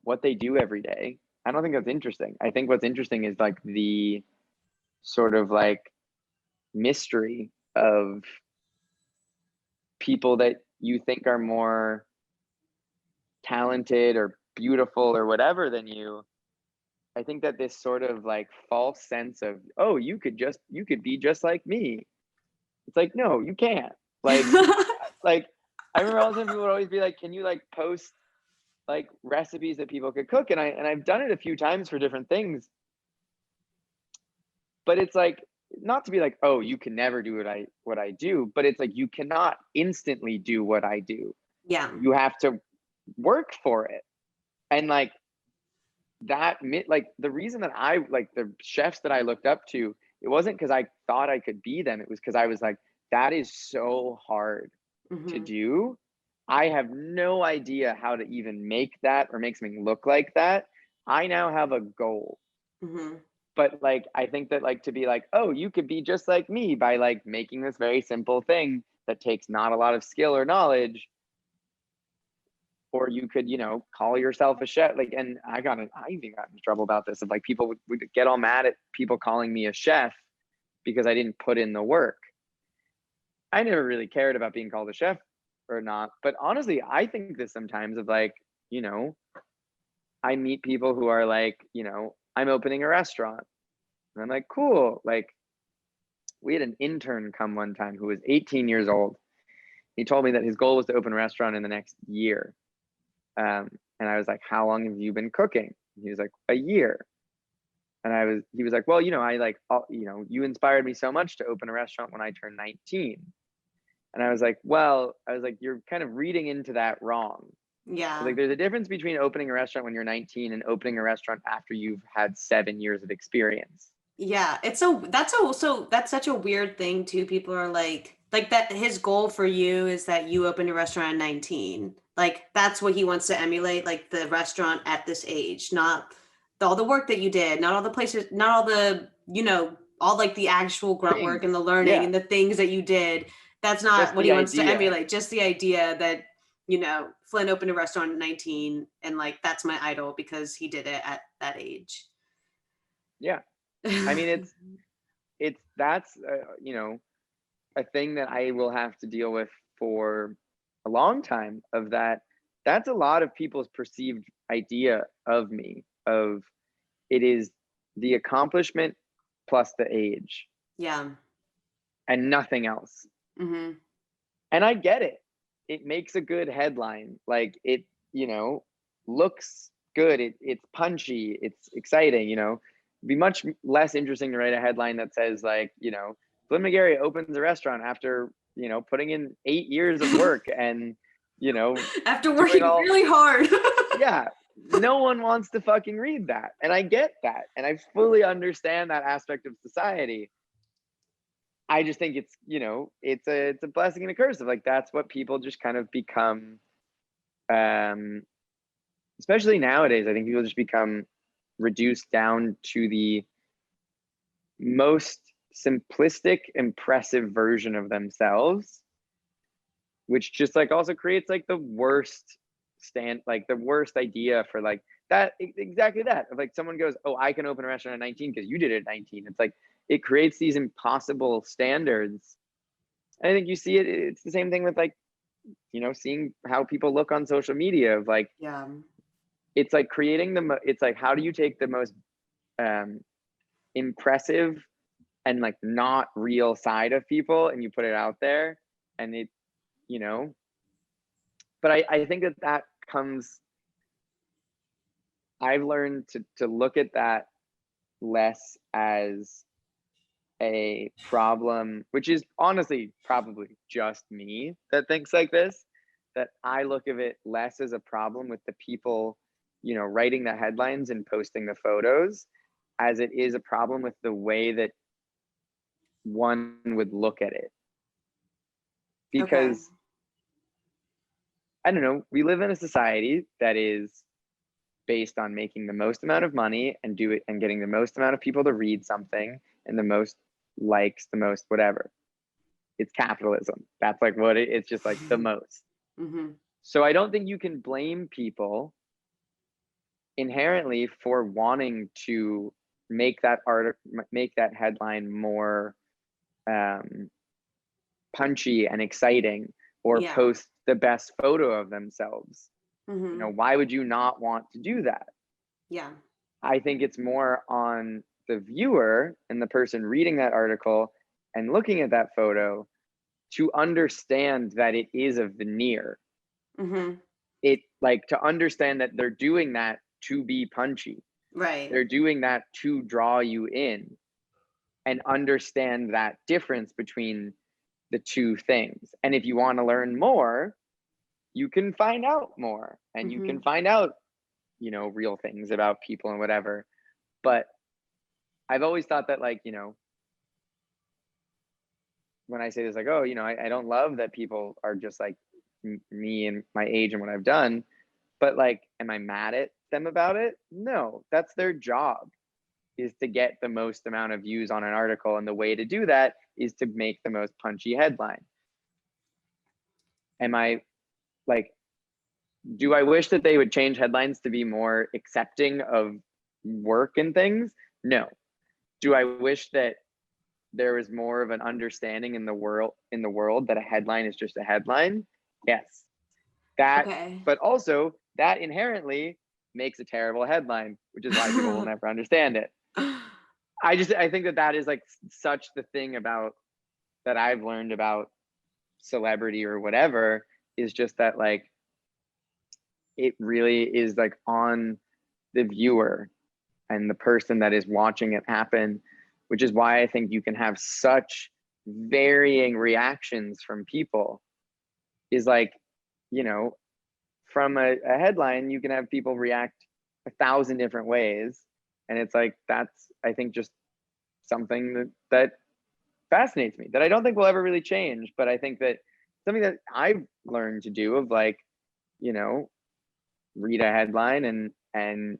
what they do every day. I don't think that's interesting. I think what's interesting is like the sort of like mystery of people that you think are more talented or beautiful or whatever than you. I think that this sort of like false sense of, oh, you could be just like me. It's like, no, you can't. Like, like I remember all the time people would always be like, can you like post like recipes that people could cook? And I've done it a few times for different things, but it's like, not to be like, oh, you can never do what I do, but it's like you cannot instantly do what I do. Yeah. You have to work for it. And like that, like the reason that I like the chefs that I looked up to, it wasn't because I thought I could be them. It was because I was like, that is so hard to Hmm. do. I have no idea how to even make that or make something look like that. I now have a goal. Hmm. But like, I think that like to be like, oh, you could be just like me by like making this very simple thing that takes not a lot of skill or knowledge, or you could, call yourself a chef. Like, and I even got in trouble about this, of like people would get all mad at people calling me a chef because I didn't put in the work. I never really cared about being called a chef or not, but honestly, I think this sometimes of like, you know, I meet people who are like, I'm opening a restaurant. And I'm like, cool. Like, we had an intern come one time who was 18 years old. He told me that his goal was to open a restaurant in the next year. And I was like, how long have you been cooking? And he was like, a year. And he was like, well, I like, you inspired me so much to open a restaurant when I turned 19. And I was like, well, you're kind of reading into that wrong. I was Yeah. like, there's a difference between opening a restaurant when you're 19 and opening a restaurant after you've had 7 years of experience. Yeah, that's such a weird thing too. People are like that his goal for you is that you opened a restaurant at 19. Like that's what he wants to emulate, like the restaurant at this age, not all the work that you did, not all the places, not all the, all like the actual grunt work Things. and the learning Yeah. and the things that you did. That's not Just what the he wants to idea. emulate. Just the idea that, Flynn opened a restaurant at 19 and like that's my idol because he did it at that age. Yeah. I mean, that's, a thing that I will have to deal with for a long time, of that. That's a lot of people's perceived idea of me, of it is the accomplishment plus the age Yeah. and nothing else. Hmm. And I get it. It makes a good headline. Like it, looks good. It's punchy. It's exciting. It'd be much less interesting to write a headline that says like, Flynn McGarry opens a restaurant after, putting in 8 years of work and, After doing working all, really hard. yeah, no one wants to fucking read that. And I get that. And I fully understand that aspect of society. I just think it's, it's a blessing and a curse of like, that's what people just kind of become. Um, Especially nowadays, I think people just become reduced down to the most simplistic, impressive version of themselves, which just like also creates like the worst like the worst idea for like that, exactly that. If like someone goes, oh, I can open a restaurant at 19 because you did it at 19. It's like, it creates these impossible standards. I think you see it. It's the same thing with like, seeing how people look on social media of like, Yeah. it's like creating it's like, how do you take the most um, impressive and like not real side of people and you put it out there, and it, you know, but I think that comes, I've learned to look at that less as a problem, which is honestly probably just me that thinks like this, that I look at it less as a problem with the people writing the headlines and posting the photos, as it is a problem with the way that one would look at it. Okay. Because I don't know, we live in a society that is based on making the most amount of money and do it and getting the most amount of people to read something and the most likes, the most whatever. It's capitalism. That's like what it's just like the most. Mm-hmm. So I don't think you can blame people inherently for wanting to make that headline more punchy and exciting, or Yeah. post the best photo of themselves. Mm-hmm. Why would you not want to do that? Yeah. I think it's more on the viewer and the person reading that article and looking at that photo to understand that it is a veneer. Mm-hmm. It like to understand that they're doing that to be punchy. Right. They're doing that to draw you in, and understand that difference between the two things. And if you want to learn more, you can find out more, and you Mm-hmm. can find out, real things about people and whatever. But I've always thought that, like, when I say this, like, oh, I don't love that people are just like me and my age and what I've done. But like, am I mad at them about it? No, that's their job, is to get the most amount of views on an article. And the way to do that is to make the most punchy headline. Am I like, do I wish that they would change headlines to be more accepting of work and things? No. Do I wish that there was more of an understanding in the world that a headline is just a headline? Yes. That, Okay. but also that inherently makes a terrible headline, which is why people will never understand it. I think that is like such the thing about that I've learned about celebrity or whatever, is just that like it really is like on the viewer and the person that is watching it happen, which is why I think you can have such varying reactions from people. Is like, from a headline, you can have people react 1,000 different ways. And it's like, that's, I think, just something that fascinates me, that I don't think will ever really change. But I think that something that I've learned to do, of like, read a headline and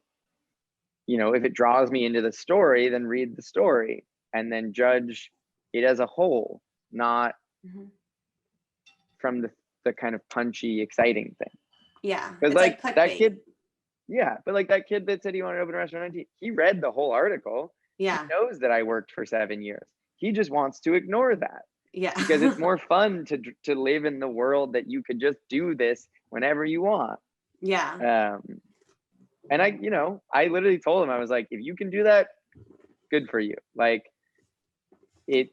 if it draws me into the story, then read the story and then judge it as a whole, not Mm-hmm. from the kind of punchy, exciting thing. Yeah. Because It's like like that clickbait. kid, yeah, but like that kid that said he wanted to open a restaurant, he read the whole article. He Yeah. knows that I worked for 7 years. He just wants to ignore that, Yeah. because it's more fun to live in the world that you could just do this whenever you want. Yeah. And I literally told him, I was like, if you can do that, good for you. Like it,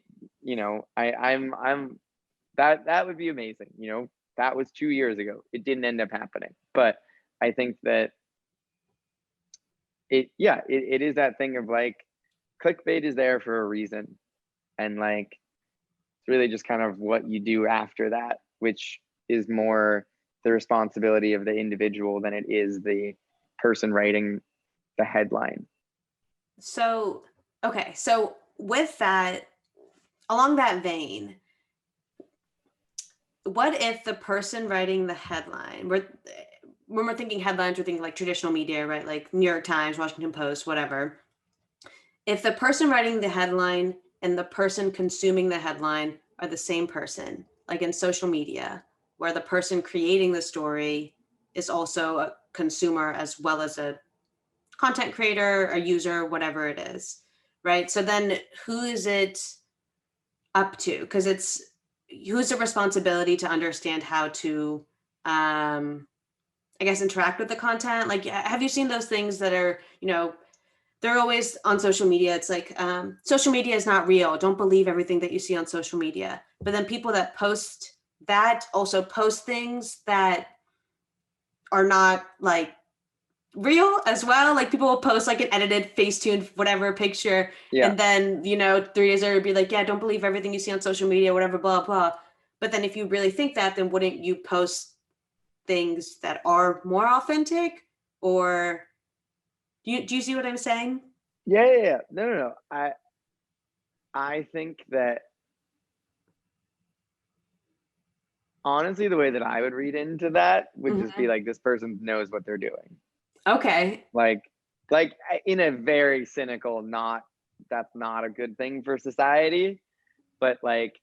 I'm that would be amazing. That was 2 years ago. It didn't end up happening, but I think that it is that thing of like, clickbait is there for a reason, and like it's really just kind of what you do after that, which is more the responsibility of the individual than it is the person writing the headline. So, okay. So with that, along that vein, what if the person writing the headline, when we're thinking headlines, we're thinking like traditional media, right? Like New York Times, Washington Post, whatever. If the person writing the headline and the person consuming the headline are the same person, like in social media, where the person creating the story is also a consumer as well as a content creator, a user, whatever it is, right? So then who is it up to? Because it's who's the responsibility to understand how to I guess interact with the content. Like, have you seen those things that are, they're always on social media? It's like, social media is not real. Don't believe everything that you see on social media. But then people that post that also post things that are not like real as well. Like people will post like an edited Facetune whatever picture, Yeah. and then 3 days later be like, yeah, don't believe everything you see on social media, whatever, blah blah. But then if you really think that, then wouldn't you post things that are more authentic? Or do you see what I'm saying? Yeah. No. I think that honestly, the way that I would read into that would just be Mhm. like, this person knows what they're doing. Okay. Like, in a very cynical, that's not a good thing for society. But like,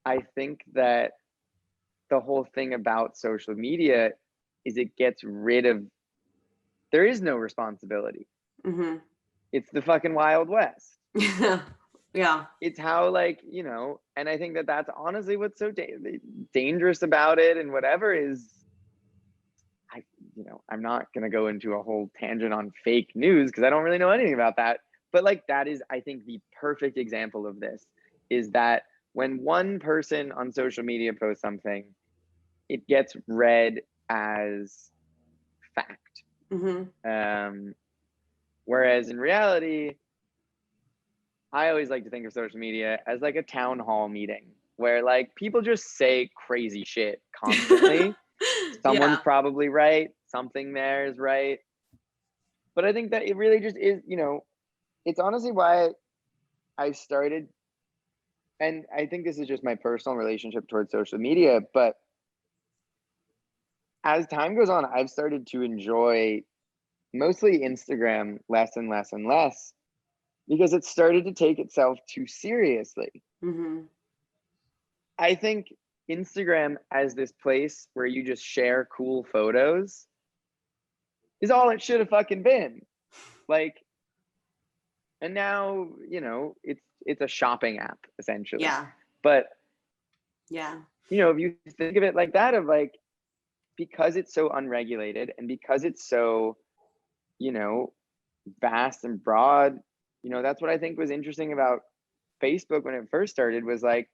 I think that the whole thing about social media is it gets rid of, there is no responsibility. Mhm. It's the fucking Wild West. Yeah. It's how, like, and I think that that's honestly what's so dangerous about it, and whatever is, I, I'm not going to go into a whole tangent on fake news because I don't really know anything about that. But like, that is, I think, the perfect example of this is that when one person on social media posts something, it gets read as fact. Mhm. Whereas in reality, I always like to think of social media as like a town hall meeting where like people just say crazy shit constantly. Someone's Yeah. probably right, something there is right. But I think that it really just is, it's honestly why I started, and I think this is just my personal relationship towards social media, but as time goes on, I've started to enjoy mostly Instagram less and less and less because it started to take itself too seriously. Mhm. I think Instagram as this place where you just share cool photos is all it should have fucking been. Like, and now, it's a shopping app essentially. Yeah. But, Yeah. if you think of it like that, of like, because it's so unregulated and because it's so, you know, vast and broad, that's what I think was interesting about Facebook when it first started was like,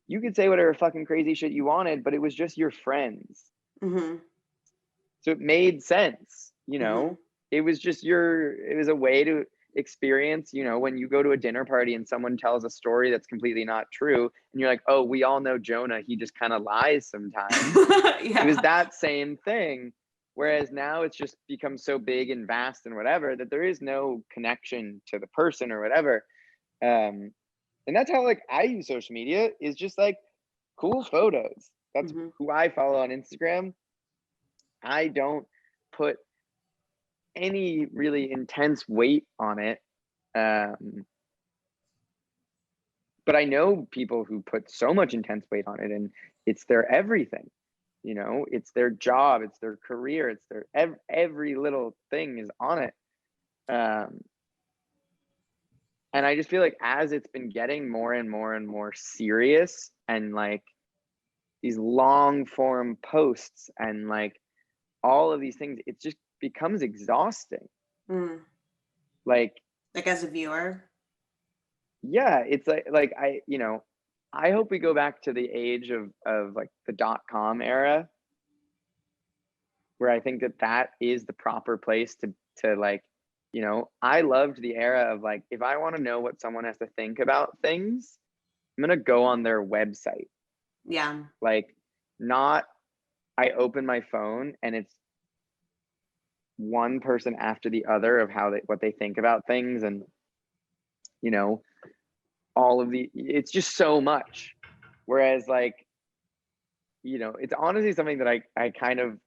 you could say whatever fucking crazy shit you wanted, but it was just your friends. Mhm. So it made sense. Mhm. It was just it was a way to experience, when you go to a dinner party and someone tells a story that's completely not true, and you're like, oh, we all know Jonah, he just kind of lies sometimes. It was Yeah. that same thing. Whereas now it's just become so big and vast and whatever that there is no connection to the person or whatever. Um, and that's how like I use social media is just like cool photos. That's Mhm. who I follow on Instagram. I don't put any really intense weight on it. Um, but I know people who put so much intense weight on it, and it's their everything. It's their job, it's their career, it's their every little thing is on it. Um, and I just feel like as it's been getting more and more and more serious, and like these long form posts, and like all of these things, it just becomes exhausting. Mm. Like, Like as a viewer. yeah, it's like I hope we go back to the age of like the .com era, where I think that is the proper place to like, I loved the era of like, if I want to know what someone has to think about things, I'm gonna go on their website. Yeah. Like, not, I open my phone and it's one person after the other of what they think about things, and you know all of it's just so much. Whereas like, it's honestly something that I kind of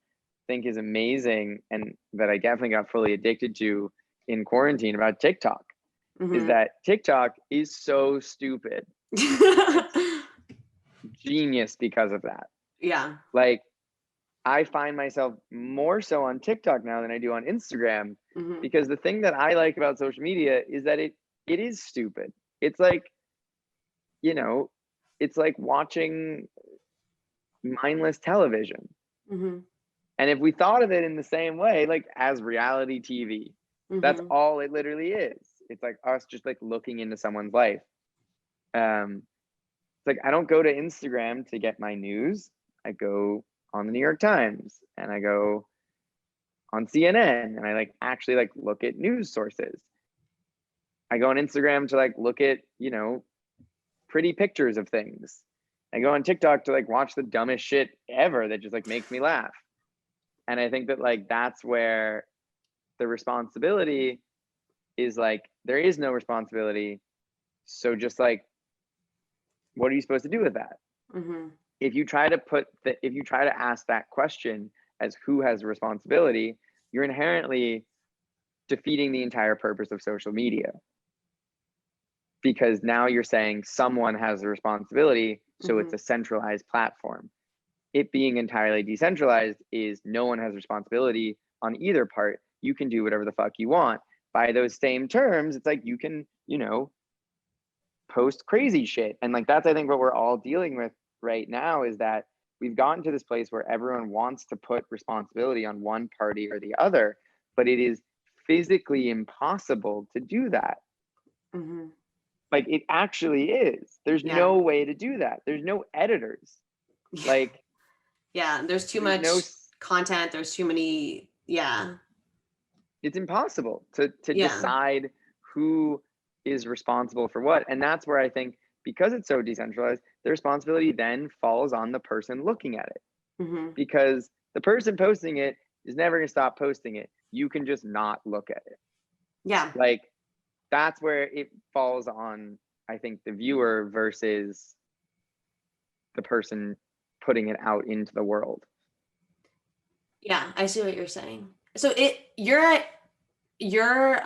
think is amazing, and that I definitely got fully addicted to in quarantine about TikTok, is Mhm. that TikTok is so stupid. It's genius because of that. Yeah. Like, I find myself more so on TikTok now than I do on Instagram, Mhm. because the thing that I like about social media is that it is stupid. It's like, you know, it's like watching mindless television. Mhm. And if we thought of it in the same way, like as reality TV, that's Mhm. all it literally is. It's like us just like looking into someone's life. It's like I don't go to Instagram to get my news. I go on the New York Times, and I go on CNN, and I like actually like look at news sources. I go on Instagram to like look at, pretty pictures of things. I go on TikTok to like watch the dumbest shit ever that just like makes me laugh. And I think that like that's where the responsibility is like there is no responsibility. So just like what are you supposed to do with that? Mm-hmm. If you try to ask that question as who has responsibility, you're inherently defeating the entire purpose of social media, because now you're saying someone has the responsibility, so Mm-hmm. it's a centralized platform. It being entirely decentralized is no one has responsibility on either part. You can do whatever the fuck you want. By those same terms, it's like you can, post crazy shit. And like that's I think what we're all dealing with right now is that we've gotten to this place where everyone wants to put responsibility on one party or the other, but it is physically impossible to do that. Mm-hmm. Like it actually is. There's Yeah. no way to do that. There's no editors. Like Yeah. There's too there's no much content. There's too many. Yeah. it's impossible to Yeah. decide who is responsible for what. And that's where I think because it's so decentralized, the responsibility then falls on the person looking at it, Mm-hmm. because the person posting it is never going to stop posting it. You can just not look at it. Yeah. Like that's where it falls on, I think, the viewer versus the person putting it out into the world. Yeah. I see what you're saying. So your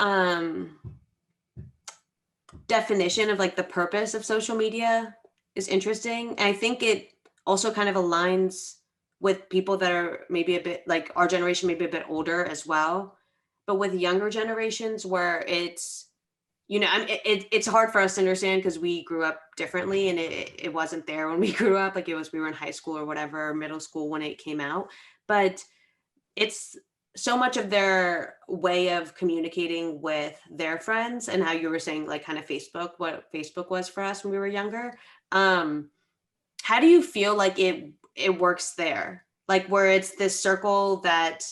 definition of like the purpose of social media is interesting. And I think it also kind of aligns with people that are maybe a bit like our generation, maybe a bit older as well. But with younger generations where it's, I mean, it's hard for us to understand because we grew up differently and it wasn't there when we grew up. Like we were in high school or whatever, middle school when it came out. But it's so much of their way of communicating with their friends, and how you were saying like kind of Facebook, what Facebook was for us when we were younger. um how do you feel like it works there, like where it's this circle that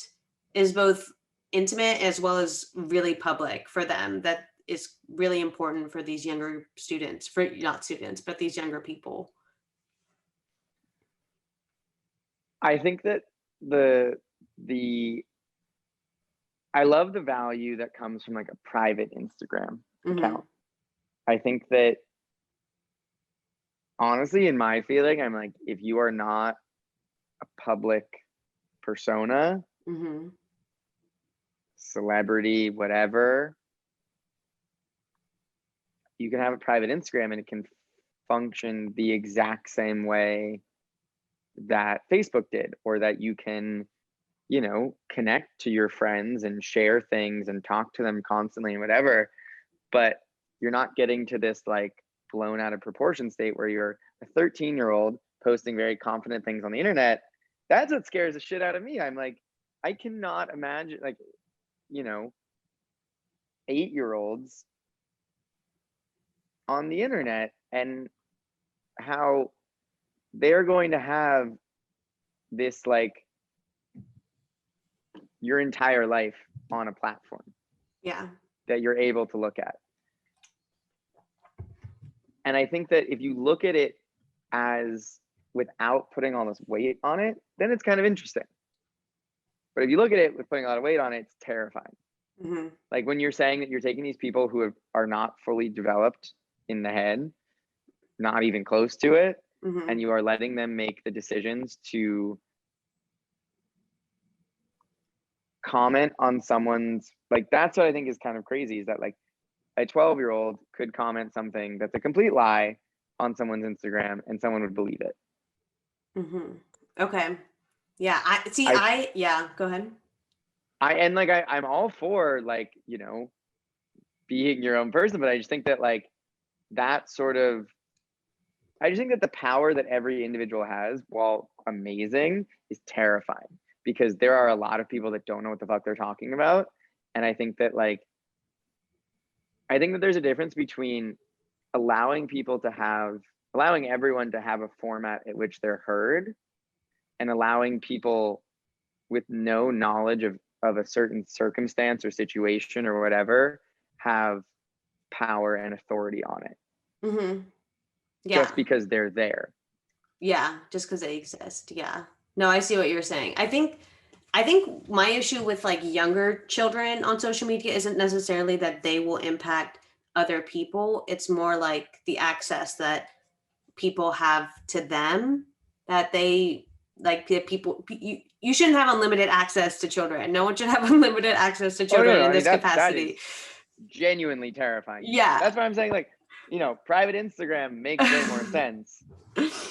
is both intimate as well as really public for them, that is really important for these younger students, for not students but these younger people? I think that the I love the value that comes from like a private Instagram Mm-hmm. account. I think that honestly, in my feeling, I'm like, if you are not a public persona, Mm-hmm. celebrity, whatever, you can have a private Instagram and it can function the exact same way that Facebook did, or that you can, connect to your friends and share things and talk to them constantly and whatever. But you're not getting to this like blown out of proportion state where you're a 13-year-old posting very confident things on the internet. That's what scares the shit out of me. I'm like, I cannot imagine like, you know, 8-year-olds on the internet and how they're going to have this like your entire life on a platform Yeah. that you're able to look at. And I think that if you look at it as without putting all this weight on it, then it's kind of interesting. But if you look at it with putting a lot of weight on it, it's terrifying. Mm-hmm. Like when you're saying that you're taking these people who are not fully developed in the head, not even close to it, Mm-hmm. and you are letting them make the decisions to comment on someone's, like that's what I think is kind of crazy, is that like a 12-year-old could comment something that's a complete lie on someone's Instagram and someone would believe it. Mm-hmm. Okay. Yeah. I see. I Yeah. Go ahead. and like I'm all for like, being your own person, but I just think that like that sort of I just think that the power that every individual has, while amazing, is terrifying, because there are a lot of people that don't know what the fuck they're talking about. And I think that there's a difference between allowing everyone to have a format at which they're heard, and allowing people with no knowledge of a certain circumstance or situation or whatever have power and authority on it Mm-hmm. Yeah. just because they're there. Yeah. Just because they exist. Yeah. No, I see what you're saying. I think I think my issue with like younger children on social media isn't necessarily that they will impact other people. It's more like the access that people have to them, that they like the people you shouldn't have unlimited access to children. No one should have unlimited access to Oh no, children no, in I mean this that capacity. is genuinely terrifying to me. Yeah. That's why I'm saying, like, private Instagram makes way more sense.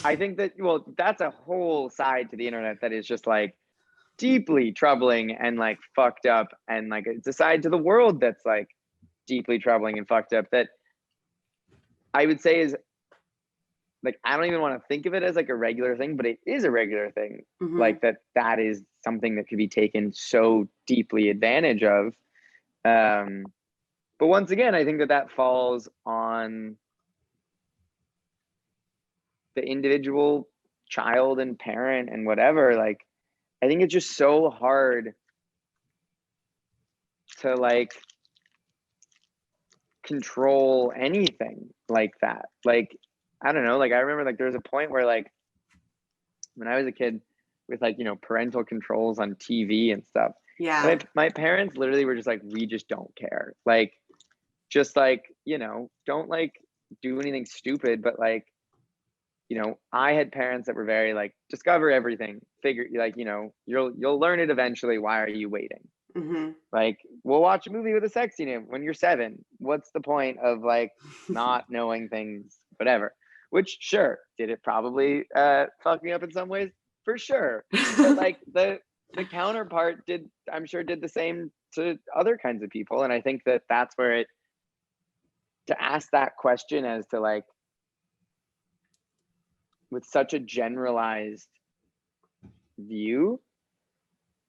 I think that, well, that's a whole side to the internet that is just like deeply troubling and like fucked up, and like it's a side to the world that's like deeply troubling and fucked up that I would say is like, I don't even want to think of it as like a regular thing, but it is a regular thing. Mm-hmm. Like that is something that could be taken so deeply advantage of. But once again, I think that falls on the individual child and parent and whatever. Like, I think it's just so hard to like control anything like that. Like, I don't know, like I remember like there was a point where like when I was a kid with like, parental controls on TV and stuff. Yeah. And my parents literally were just like, we just don't care. Like, just like, don't like do anything stupid, but like, I had parents that were very like, discover everything, figure, like, you'll learn it eventually. Why are you waiting? Mm-hmm. Like, we'll watch a movie with a sex scene in it when you're 7. What's the point of like not knowing things, whatever? Which, sure, did it probably fuck me up in some ways? For sure. But like the counterpart did, I'm sure, did the same to other kinds of people. And I think that that's where it, to ask that question as to like, with such a generalized view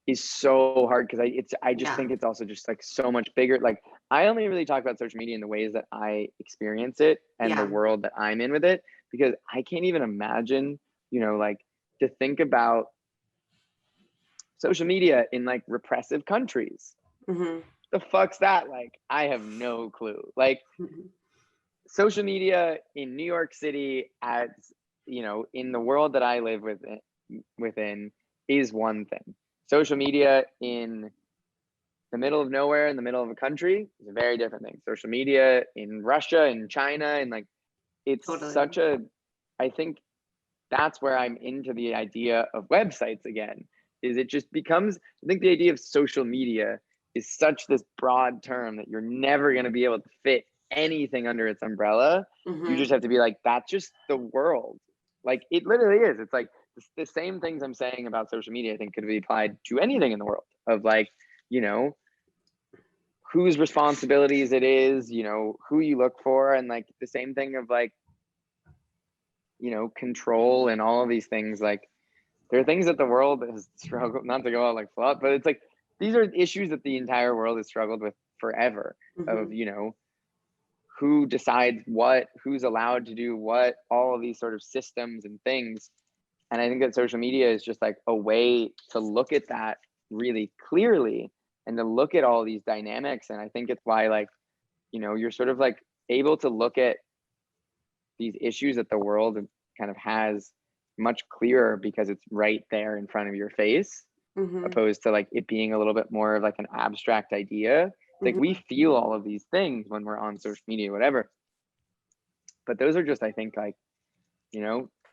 is so hard, because I just Yeah. think it's also just like so much bigger. Like, I only really talk about social media in the ways that I experience it and the Yeah. world that I'm in with it, because I can't even imagine, like, to think about social media in like repressive countries. Mm-hmm. The fuck's that like? I have no clue. Like, Mm-hmm. social media in New York City, as in the world that I live within, is one thing. Social media in the middle of nowhere, in the middle of a country, is a very different thing. Social media in Russia and China, and like, it's Totally. such a, I think that's where I'm into the idea of websites again, is it just becomes, I think the idea of social media is such this broad term that you're never going to be able to fit anything under its umbrella. You Mm-hmm. just have to be like, that's just the world. Like, it literally is. It's like the same things I'm saying about social media, I think, could be applied to anything in the world, of like, whose responsibilities it is, who you look for, and like the same thing of like, control and all of these things. Like, there are things that the world has struggled, not to go out like flop, but it's like, these are issues that the entire world has struggled with forever, Mm-hmm. of, who decides what, who's allowed to do what, all of these sort of systems and things. And I think that social media is just like a way to look at that really clearly, and to look at all these dynamics. And I think it's why, like, you're sort of like able to look at these issues that the world kind of has much clearer, because it's right there in front of your face, Mm-hmm. opposed to like it being a little bit more of like an abstract idea. Like, we feel all of these things when we're on social media, whatever, but those are just, I think, like,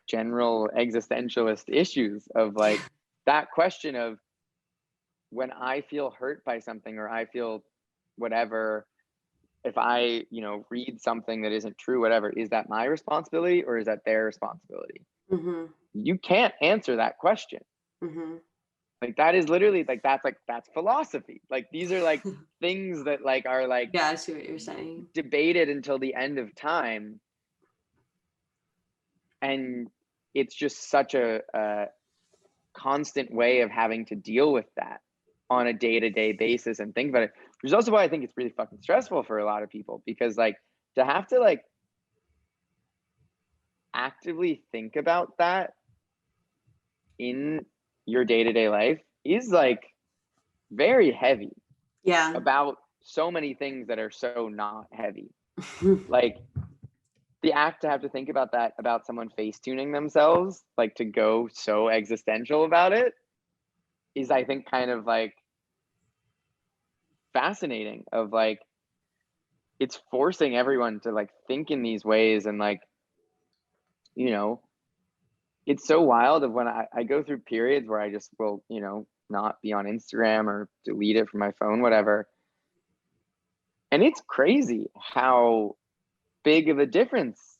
general existentialist issues of like that question of, when I feel hurt by something, or I feel whatever, if I, read something that isn't true, whatever, is that my responsibility or is that their responsibility? Mm-hmm. You can't answer that question. Mm-hmm. Like, that is literally like that's philosophy. Like, these are like things that like are like Yeah, I see what you're saying. debated until the end of time. And it's just such a constant way of having to deal with that on a day-to-day basis and think about it. Which is also why I think it's really fucking stressful for a lot of people, because like, to have to like actively think about that in your day-to-day life is like very heavy, Yeah. about so many things that are so not heavy. Like, the act to have to think about that, about someone face tuning themselves, like to go so existential about it, is I think kind of like fascinating of like it's forcing everyone to like think in these ways and like, you know, it's so wild of when I go through periods where I just will, not be on Instagram or delete it from my phone, whatever. And it's crazy how big of a difference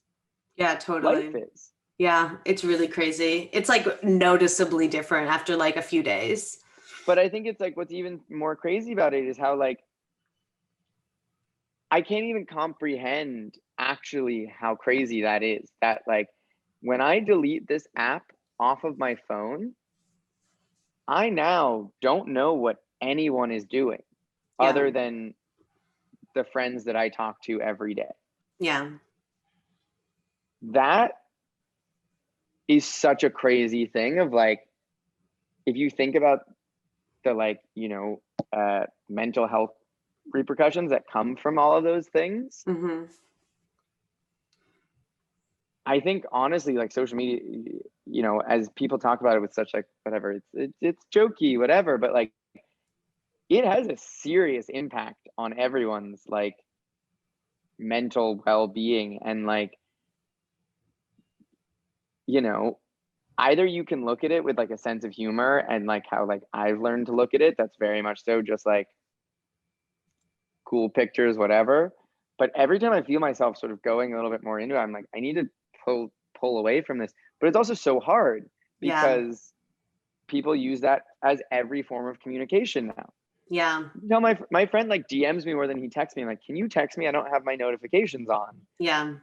Yeah, life totally. is. Yeah, it's really crazy. It's like noticeably different after like a few days. But I think it's like what's even more crazy about it is how like I can't even comprehend actually how crazy that is. That like when I delete this app off of my phone, I now don't know what anyone is doing Yeah. other than the friends that I talk to every day. Yeah. That is such a crazy thing of like, if you think about the like, mental health repercussions that come from all of those things, Mm-hmm. I think honestly, like social media, as people talk about it with such like whatever, it's jokey, whatever, but like it has a serious impact on everyone's like mental well-being and like, you know, either you can look at it with like a sense of humor and like how like I've learned to look at it, that's very much so just like cool pictures, whatever. But every time I feel myself sort of going a little bit more into it, I'm like, I need to pull away from this. But it's also so hard Yeah. because people use that as every form of communication now. Yeah. You know, my friend like DMs me more than he texts me. I'm like, can you text me? I don't have my notifications on. Yeah.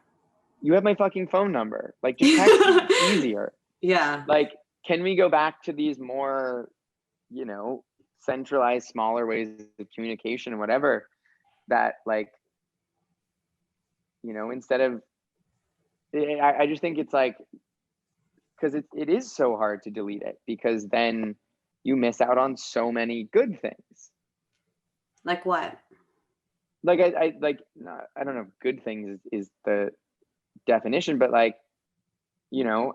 You have my fucking phone number. Like, just text me. It's easier. Yeah. Like, can we go back to these more, centralized, smaller ways of communication and whatever that like, instead of, I just think it's like, because it is so hard to delete it because then you miss out on so many good things. Like what? Like I like I don't know, good things is the definition, but like,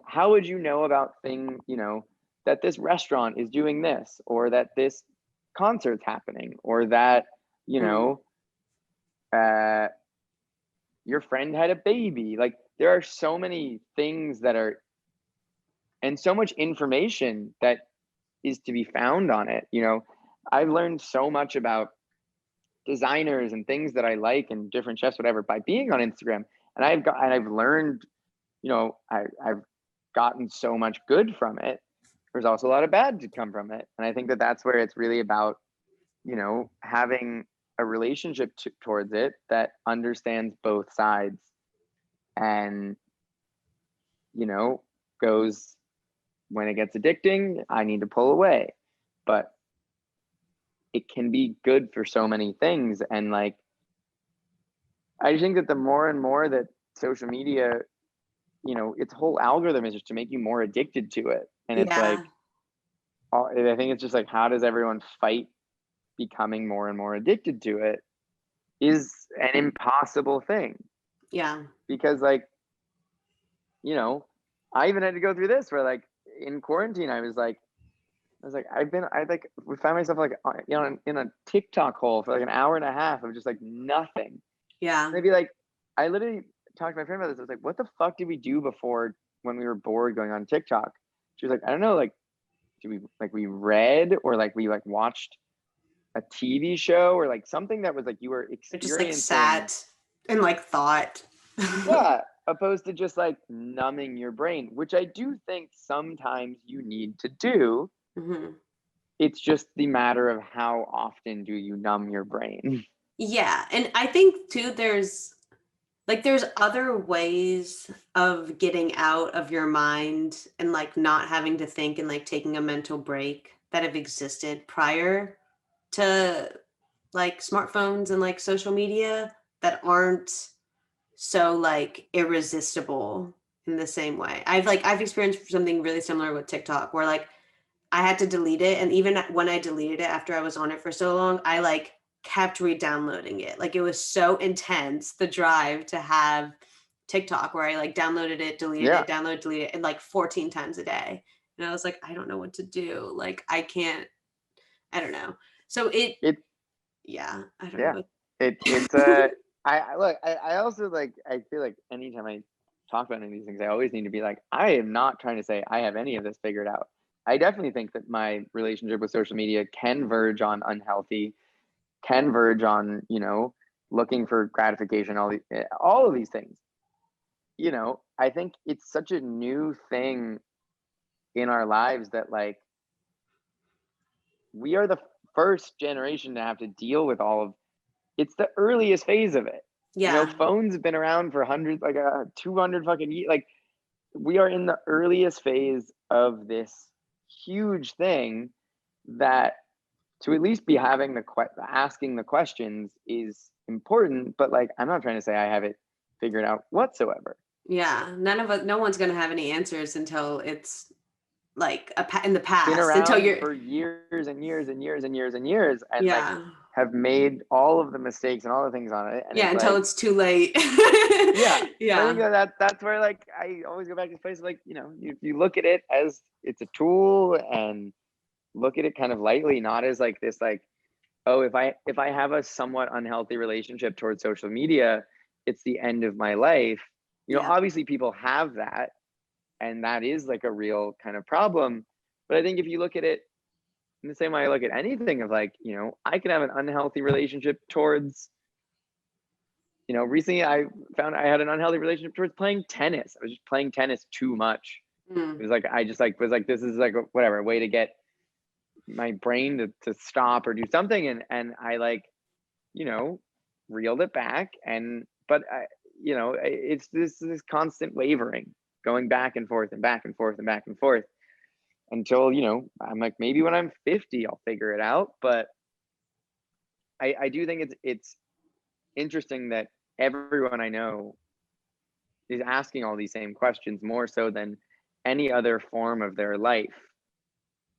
how would you know about that this restaurant is doing this or that this concert's happening or that, you Mm. know, uh your friend had a baby. Like there are so many things that are and so much information that is to be found on it. I've learned so much about designers and things that I like and different chefs, whatever, by being on Instagram. And I've learned, I've gotten so much good from it. There's also a lot of bad to come from it. And I think that that's where it's really about, having a relationship towards it that understands both sides and, goes when it gets addicting, I need to pull away. But it can be good for so many things. And like, I just think that the more and more that social media, its whole algorithm is just to make you more addicted to it. And it's like, Yeah. I think it's just like, how does everyone fight becoming more and more addicted to it is an impossible thing Yeah. because like, I even had to go through this where like in quarantine, I like we found myself like in a TikTok hole for like an hour and a half of just like nothing. Yeah. And I'd be like, I literally talked to my friend about this. I was like, what the fuck did we do before when we were bored going on TikTok? She was like, I don't know, like, we read or like we like watched a TV show or like something that was like you were It just like experiencing, sat and like thought. yeah, opposed to just like numbing your brain, which I do think sometimes you need to do. Hmm. It's just the matter of how often do you numb your brain. Yeah. And I think too, there's other ways of getting out of your mind and like not having to think and like taking a mental break that have existed prior to like smartphones and like social media that aren't so like irresistible in the same way. I've experienced something really similar with TikTok where like I had to delete it, and even when I deleted it after I was on it for so long, I like kept re-downloading it. Like it was so intense, the drive to have TikTok where I like downloaded it, deleted Yeah. it, download, delete it, and like 14 times a day. And I was like, I don't know what to do. Like I can't. I don't know. So It yeah, I don't yeah. know. It's I look, I also like I feel like anytime I talk about any of these things, I always need to be like, I am not trying to say I have any of this figured out. I definitely think that my relationship with social media can verge on unhealthy, can verge on, looking for gratification, all of these things. I think it's such a new thing in our lives that like we are the first generation to have to deal with all of it's the earliest phase of it. Yeah. Phones have been around for hundreds, like 200 fucking years. Like we are in the earliest phase of this huge thing that to at least be having asking the questions is important. But like, I'm not trying to say I have it figured out whatsoever. Yeah. None of us, no one's going to have any answers until it's like in the Been past, until around you're, for years and years and years and years and years, and like yeah. have made all of the mistakes and all the things on it. And Yeah. it's Until like, it's too late. yeah, and I think Yeah. that's where like I always go back to this place like you look at it as it's a tool and look at it kind of lightly, not as like this like oh if I have a somewhat unhealthy relationship towards social media, it's the end of my life. Yeah. Obviously people have that, and that is like a real kind of problem. But I think if you look at it in the same way I look at anything of like I could have an unhealthy relationship towards recently I found I had an unhealthy relationship towards playing tennis. I was just playing tennis too much. It Mm. was like I just like was like this is like whatever a way to get my brain to stop or do something, and I like you know reeled it back, and but it's this constant wavering, going back and forth and back and forth and back and forth until I'm like maybe when I'm 50 I'll figure it out. But I do think it's interesting that everyone I know is asking all these same questions more so than any other form of their life.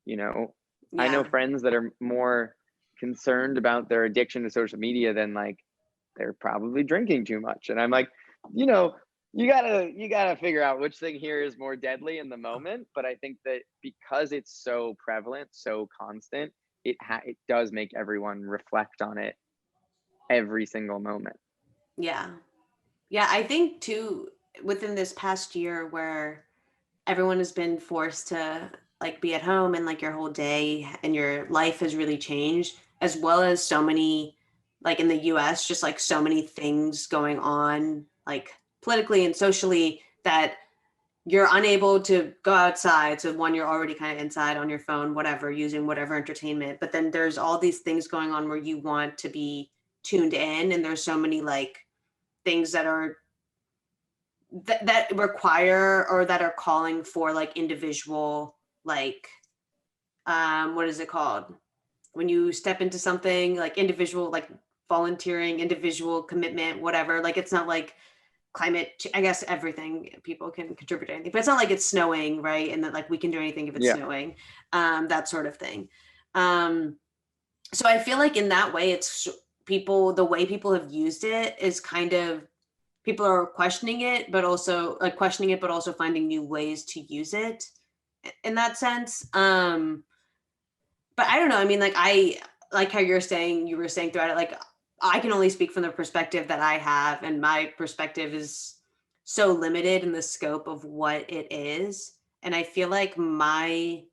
You know, I know Yeah. friends that are more concerned about their addiction to social media than like they're probably drinking too much. And I'm like, you know, you gotta figure out which thing here is more deadly in the moment. But I think that because it's so prevalent, so constant, it does make everyone reflect on it every single moment. Yeah. Yeah. I think too, within this past year where everyone has been forced to like be at home and like your whole day and your life has really changed, as well as so many, like in the US, just like so many things going on like politically and socially, that you're unable to go outside. So one, you're already kind of inside on your phone, whatever, using whatever entertainment. But then there's all these things going on where you want to be tuned in, and there's so many like things that are that require or that are calling for like individual, like what is it called when you step into something, like individual, like volunteering, individual commitment, whatever. Like it's not like I guess everything people can contribute to anything, but it's not like it's snowing, right? And that like we can do anything if it's Yeah. snowing, that sort of thing. um so I feel like in that way, it's people, the way people have used it is kind of, people are questioning it, but also like questioning it, but also finding new ways to use it in that sense. But I don't know. I mean, like I like how you were saying throughout it, like I can only speak from the perspective that I have, and my perspective is so limited in the scope of what it is. And I feel like my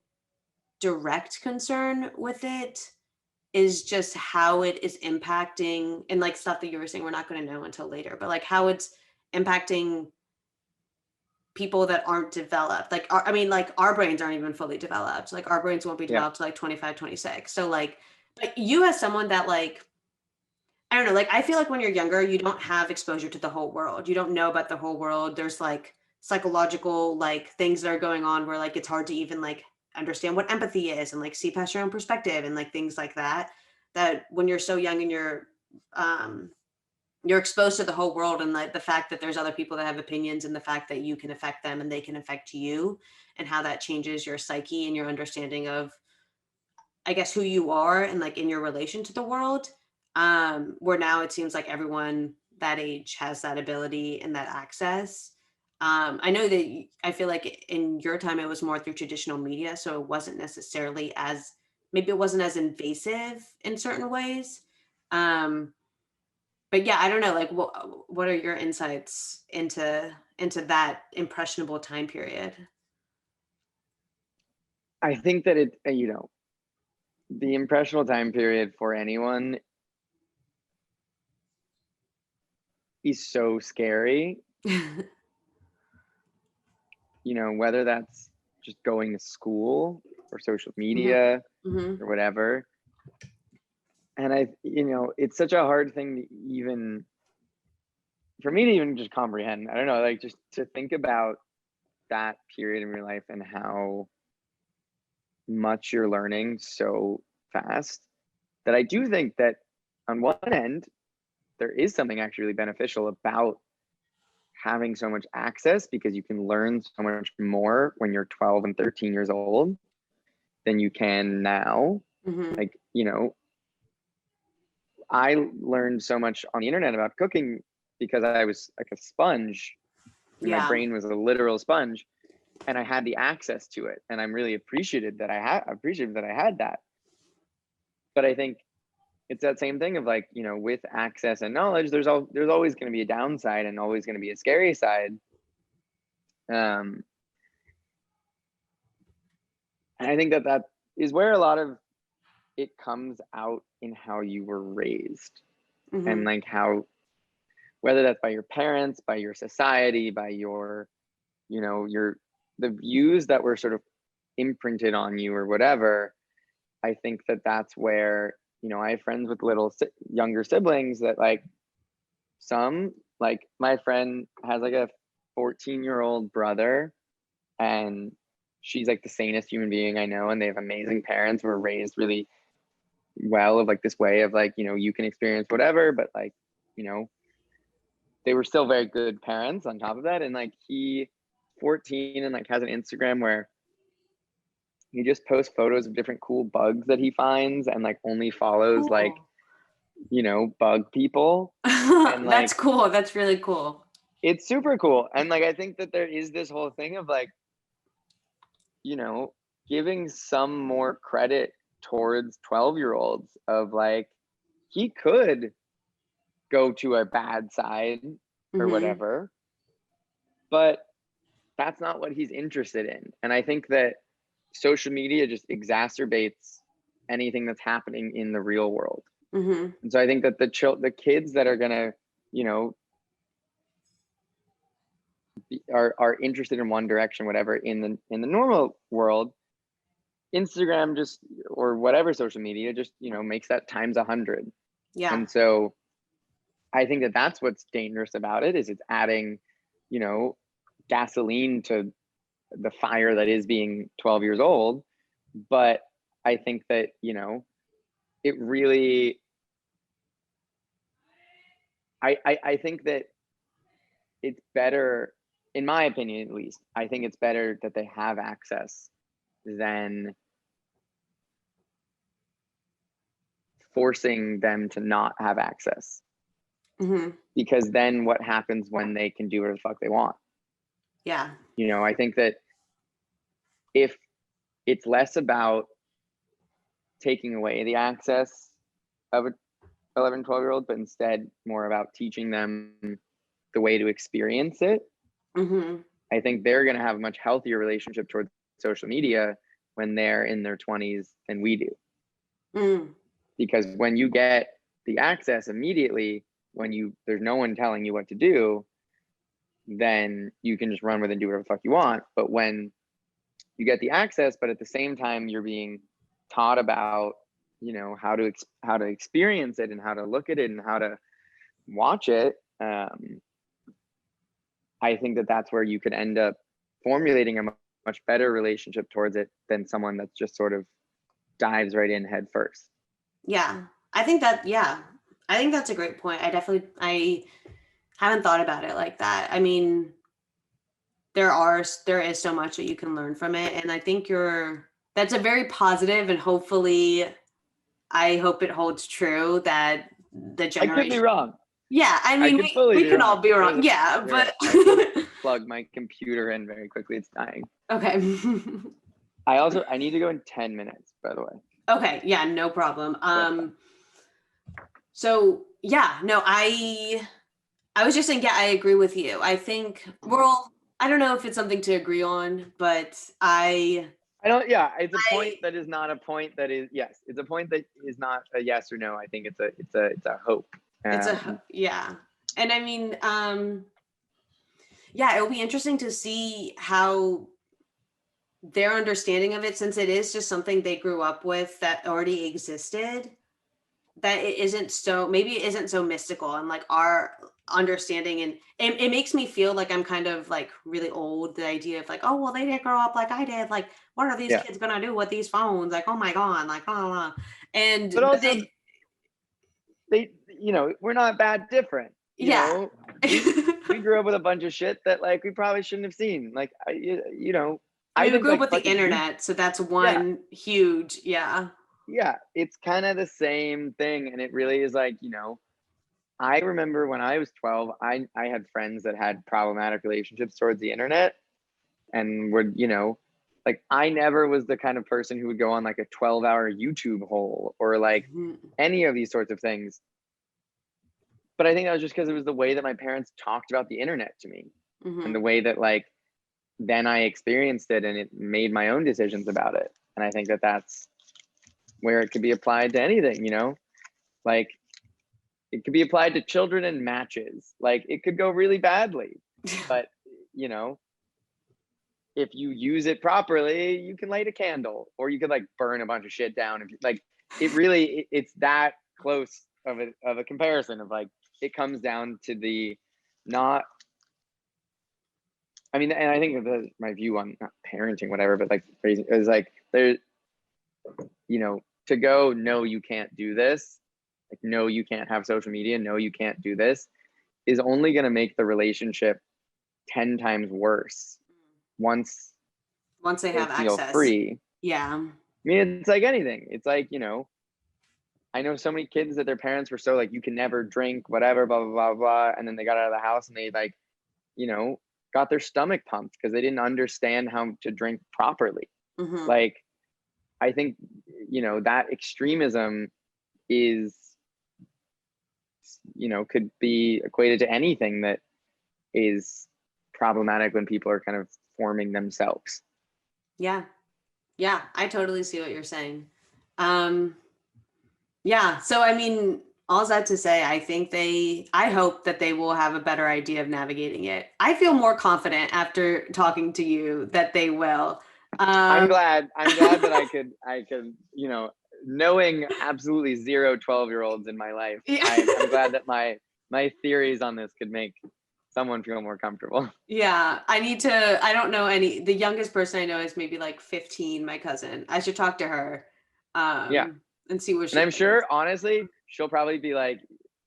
direct concern with it is just how it is impacting, and like stuff that you were saying we're not going to know until later, but like how it's impacting people that aren't developed. Like I mean, like our brains aren't even fully developed. Like our brains won't be Yeah. developed till like 25, 26. So like, but you as someone that like, I don't know, like I feel like when you're younger, you don't have exposure to the whole world. You don't know about the whole world. There's like psychological like things that are going on where like it's hard to even like understand what empathy is and like see past your own perspective and like things like that. That when you're so young and um you're exposed to the whole world, and like the fact that there's other people that have opinions, and the fact that you can affect them and they can affect you, and how that changes your psyche and your understanding of, I guess, who you are and like in your relation to the world. Where now it seems like everyone that age has that ability and that access. I know that I feel like in your time it was more through traditional media, so it wasn't necessarily as maybe it wasn't as invasive in certain ways. But yeah, I don't know, like what are your insights into that impressionable time period? I think that it, the impressionable time period for anyone is so scary, whether that's just going to school or social Hmm. media Hmm. or whatever. And it's such a hard thing to even, for me to even just comprehend. I don't know, like just to think about that period in your life and how much you're learning so fast, that I do think that on one end, there is something actually really beneficial about having so much access, because you can learn so much more when you're 12 and 13 years old than you can now. Hmm. Like, I learned so much on the internet about cooking because I was like a sponge, and my Yeah. brain was a literal sponge, and I had the access to it, and I'm really appreciative that I had that. But I think it's that same thing of like, with access and knowledge, there's always going to be a downside and always going to be a scary side. And I think that is where a lot of it comes out in how you were raised, and Hmm. like how, whether that's by your parents, by your society, by your, the views that were sort of imprinted on you or whatever. I think that that's where, I have friends with younger siblings that like, like my friend has like a 14-year-old brother, and she's like the sanest human being I know, and they have amazing parents who were raised really well, of like this way of like, you can experience whatever, but like, they were still very good parents on top of that. And like, he 14 and like has an Instagram where he just posts photos of different cool bugs that he finds, and like only follows like, Cool. bug people. And That's like, cool. That's really cool. it's super cool. And like, I think that there is this whole thing of like, giving some more credit towards 12-year-olds, of like, he could go to a bad side or Hmm. whatever, but that's not what he's interested in. And I think that social media just exacerbates anything that's happening in the real world. Hmm. And so I think that the kids that are gonna, are interested in one direction, whatever, in the normal world, Instagram just, or whatever social media just, makes that times 100. Yeah. And so I think that that's what's dangerous about it, is it's adding, you know, gasoline to the fire that is being 12 years old. But I think that, it really, I think that it's better, in my opinion at least, I think it's better that they have access than forcing them to not have access. Hmm. Because then what happens when they can do whatever the fuck they want? Yeah. I think that if it's less about taking away the access of a 11, 12-year-old, but instead more about teaching them the way to experience it, Hmm. I think they're going to have a much healthier relationship towards social media when they're in their 20s than we do. Mm. Because when you get the access immediately, there's no one telling you what to do, then you can just run with it and do whatever the fuck you want. But when you get the access, but at the same time you're being taught about, how to experience it and how to look at it and how to watch it, I think that that's where you could end up formulating a much better relationship towards it than someone that's just sort of dives right in head first. Yeah. Yeah. I think that's a great point. I haven't thought about it like that. I mean, there is so much that you can learn from it. And I think that's a very positive, and hopefully I hope it holds true that the I could be generation. wrong. Yeah, I I mean, could fully we be could all wrong. be wrong. Yeah, Here, but I have to plug my computer in very quickly. It's dying. okay. I need to go in 10 minutes, by the way. Okay, yeah, no problem. Yeah. So yeah, no, I was just saying, yeah, I agree with you. I think we're all, I don't know if it's something to agree on, but I don't, yeah, it's a point I, that is not a point that is, yes, it's a point that is not a yes or no. I think it's a hope. yeah. And I mean, yeah, it'll be interesting to see how their understanding of it, since it is just something they grew up with that already existed, that it isn't so, maybe it isn't so mystical, and like our understanding, and it makes me feel like I'm kind of like really old, the idea of like, oh well, they didn't grow up like I did, like what are these Yeah. kids gonna do with these phones, like oh my god, like oh, and But but also they, they, we're not that different. yeah. We grew up with a bunch of shit that like we probably shouldn't have seen. Like I I mean, we think grew up like with the fucking you, internet, so that's yeah, one huge, yeah. yeah, it's kind of the same thing. And it really is like, I remember when I was 12, I had friends that had problematic relationships towards the internet and would, like I never was the kind of person who would go on like a 12-hour YouTube hole or like Mhm. any of these sorts of things. But I think that was just because it was the way that my parents talked about the internet to me and the Mhm. way that like then I experienced it and it made my own decisions about it. And I think that that's where it could be applied to anything, like it could be applied to children and matches. Like it could go really badly, but you know, if you use it properly, you can light a candle or you could like burn a bunch of shit down. If you like, it's that close of a comparison of like, it comes down to the not, I mean, and I think my view on not parenting, whatever, but like raising is like there, to go, no, you can't do this. Like, no, you can't have social media. No, you can't do this is only going to make the relationship 10 times worse once Once they they have feel access. free. Yeah. I mean, it's like anything. It's like, I know so many kids that their parents were so like, you can never drink, whatever, blah, blah, blah, blah. And then they got out of the house and they like, you know, got their stomach pumped because they didn't understand how to drink properly. Mhm. Like, I think, that extremism is, could be equated to anything that is problematic when people are kind of forming themselves. Yeah. Yeah, I totally see what you're saying. Um, yeah, so I mean, all that to say, I hope that they will have a better idea of navigating it. I feel more confident after talking to you that they will. I'm Um, glad. I'm glad that I could, knowing absolutely zero 12-year-olds in my life. yeah. I'm glad that my theories on this could make someone feel more comfortable. Yeah, I don't know the youngest person I know is maybe like 15, my cousin. I should talk to her, Yeah. and see what And she I'm thinks. sure, honestly, she'll probably be like,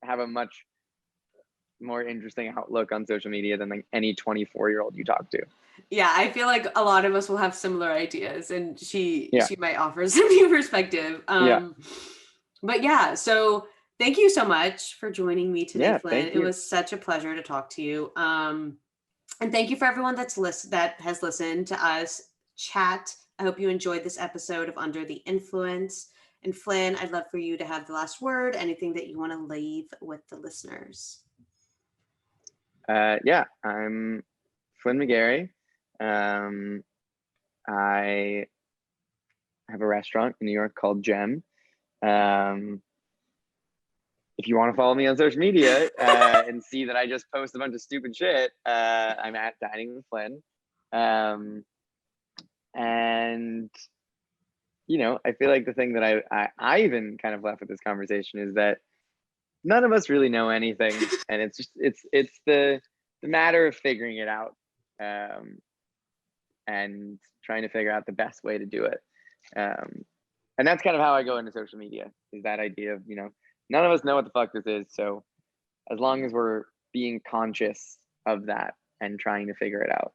have a much more interesting outlook on social media than like any 24-year-old you talk to. Yeah, I feel like a lot of us will have similar ideas, and Yeah. she might offer some new perspective. Yeah. But yeah, so thank you so much for joining me today, Yeah. Flynn. Thank It you. was such a pleasure to talk to you. And thank you for everyone that has listened to us chat. I hope you enjoyed this episode of Under the Influence. And Flynn, I'd love for you to have the last word. Anything that you want to leave with the listeners? Yeah. I'm Flynn McGarry. Um, I have a restaurant in New York called Gem. Um, if you want to follow me on social media and see that I just post a bunch of stupid shit, I'm at Dining with Flynn. Um, and I feel like the thing that I even kind of left with this conversation is that none of us really know anything, and it's just it's the matter of figuring it out um, and trying to figure out the best way to do it. Um, and that's kind of how I go into social media is that idea of none of us know what the fuck this is, so as long as we're being conscious of that and trying to figure it out,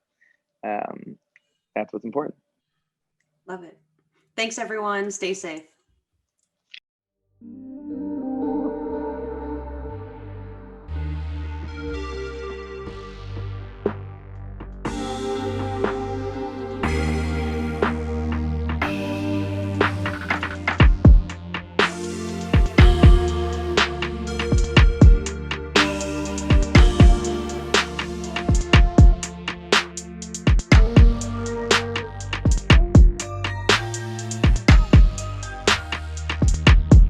um, that's what's important. Love it. Thanks, everyone. Stay safe.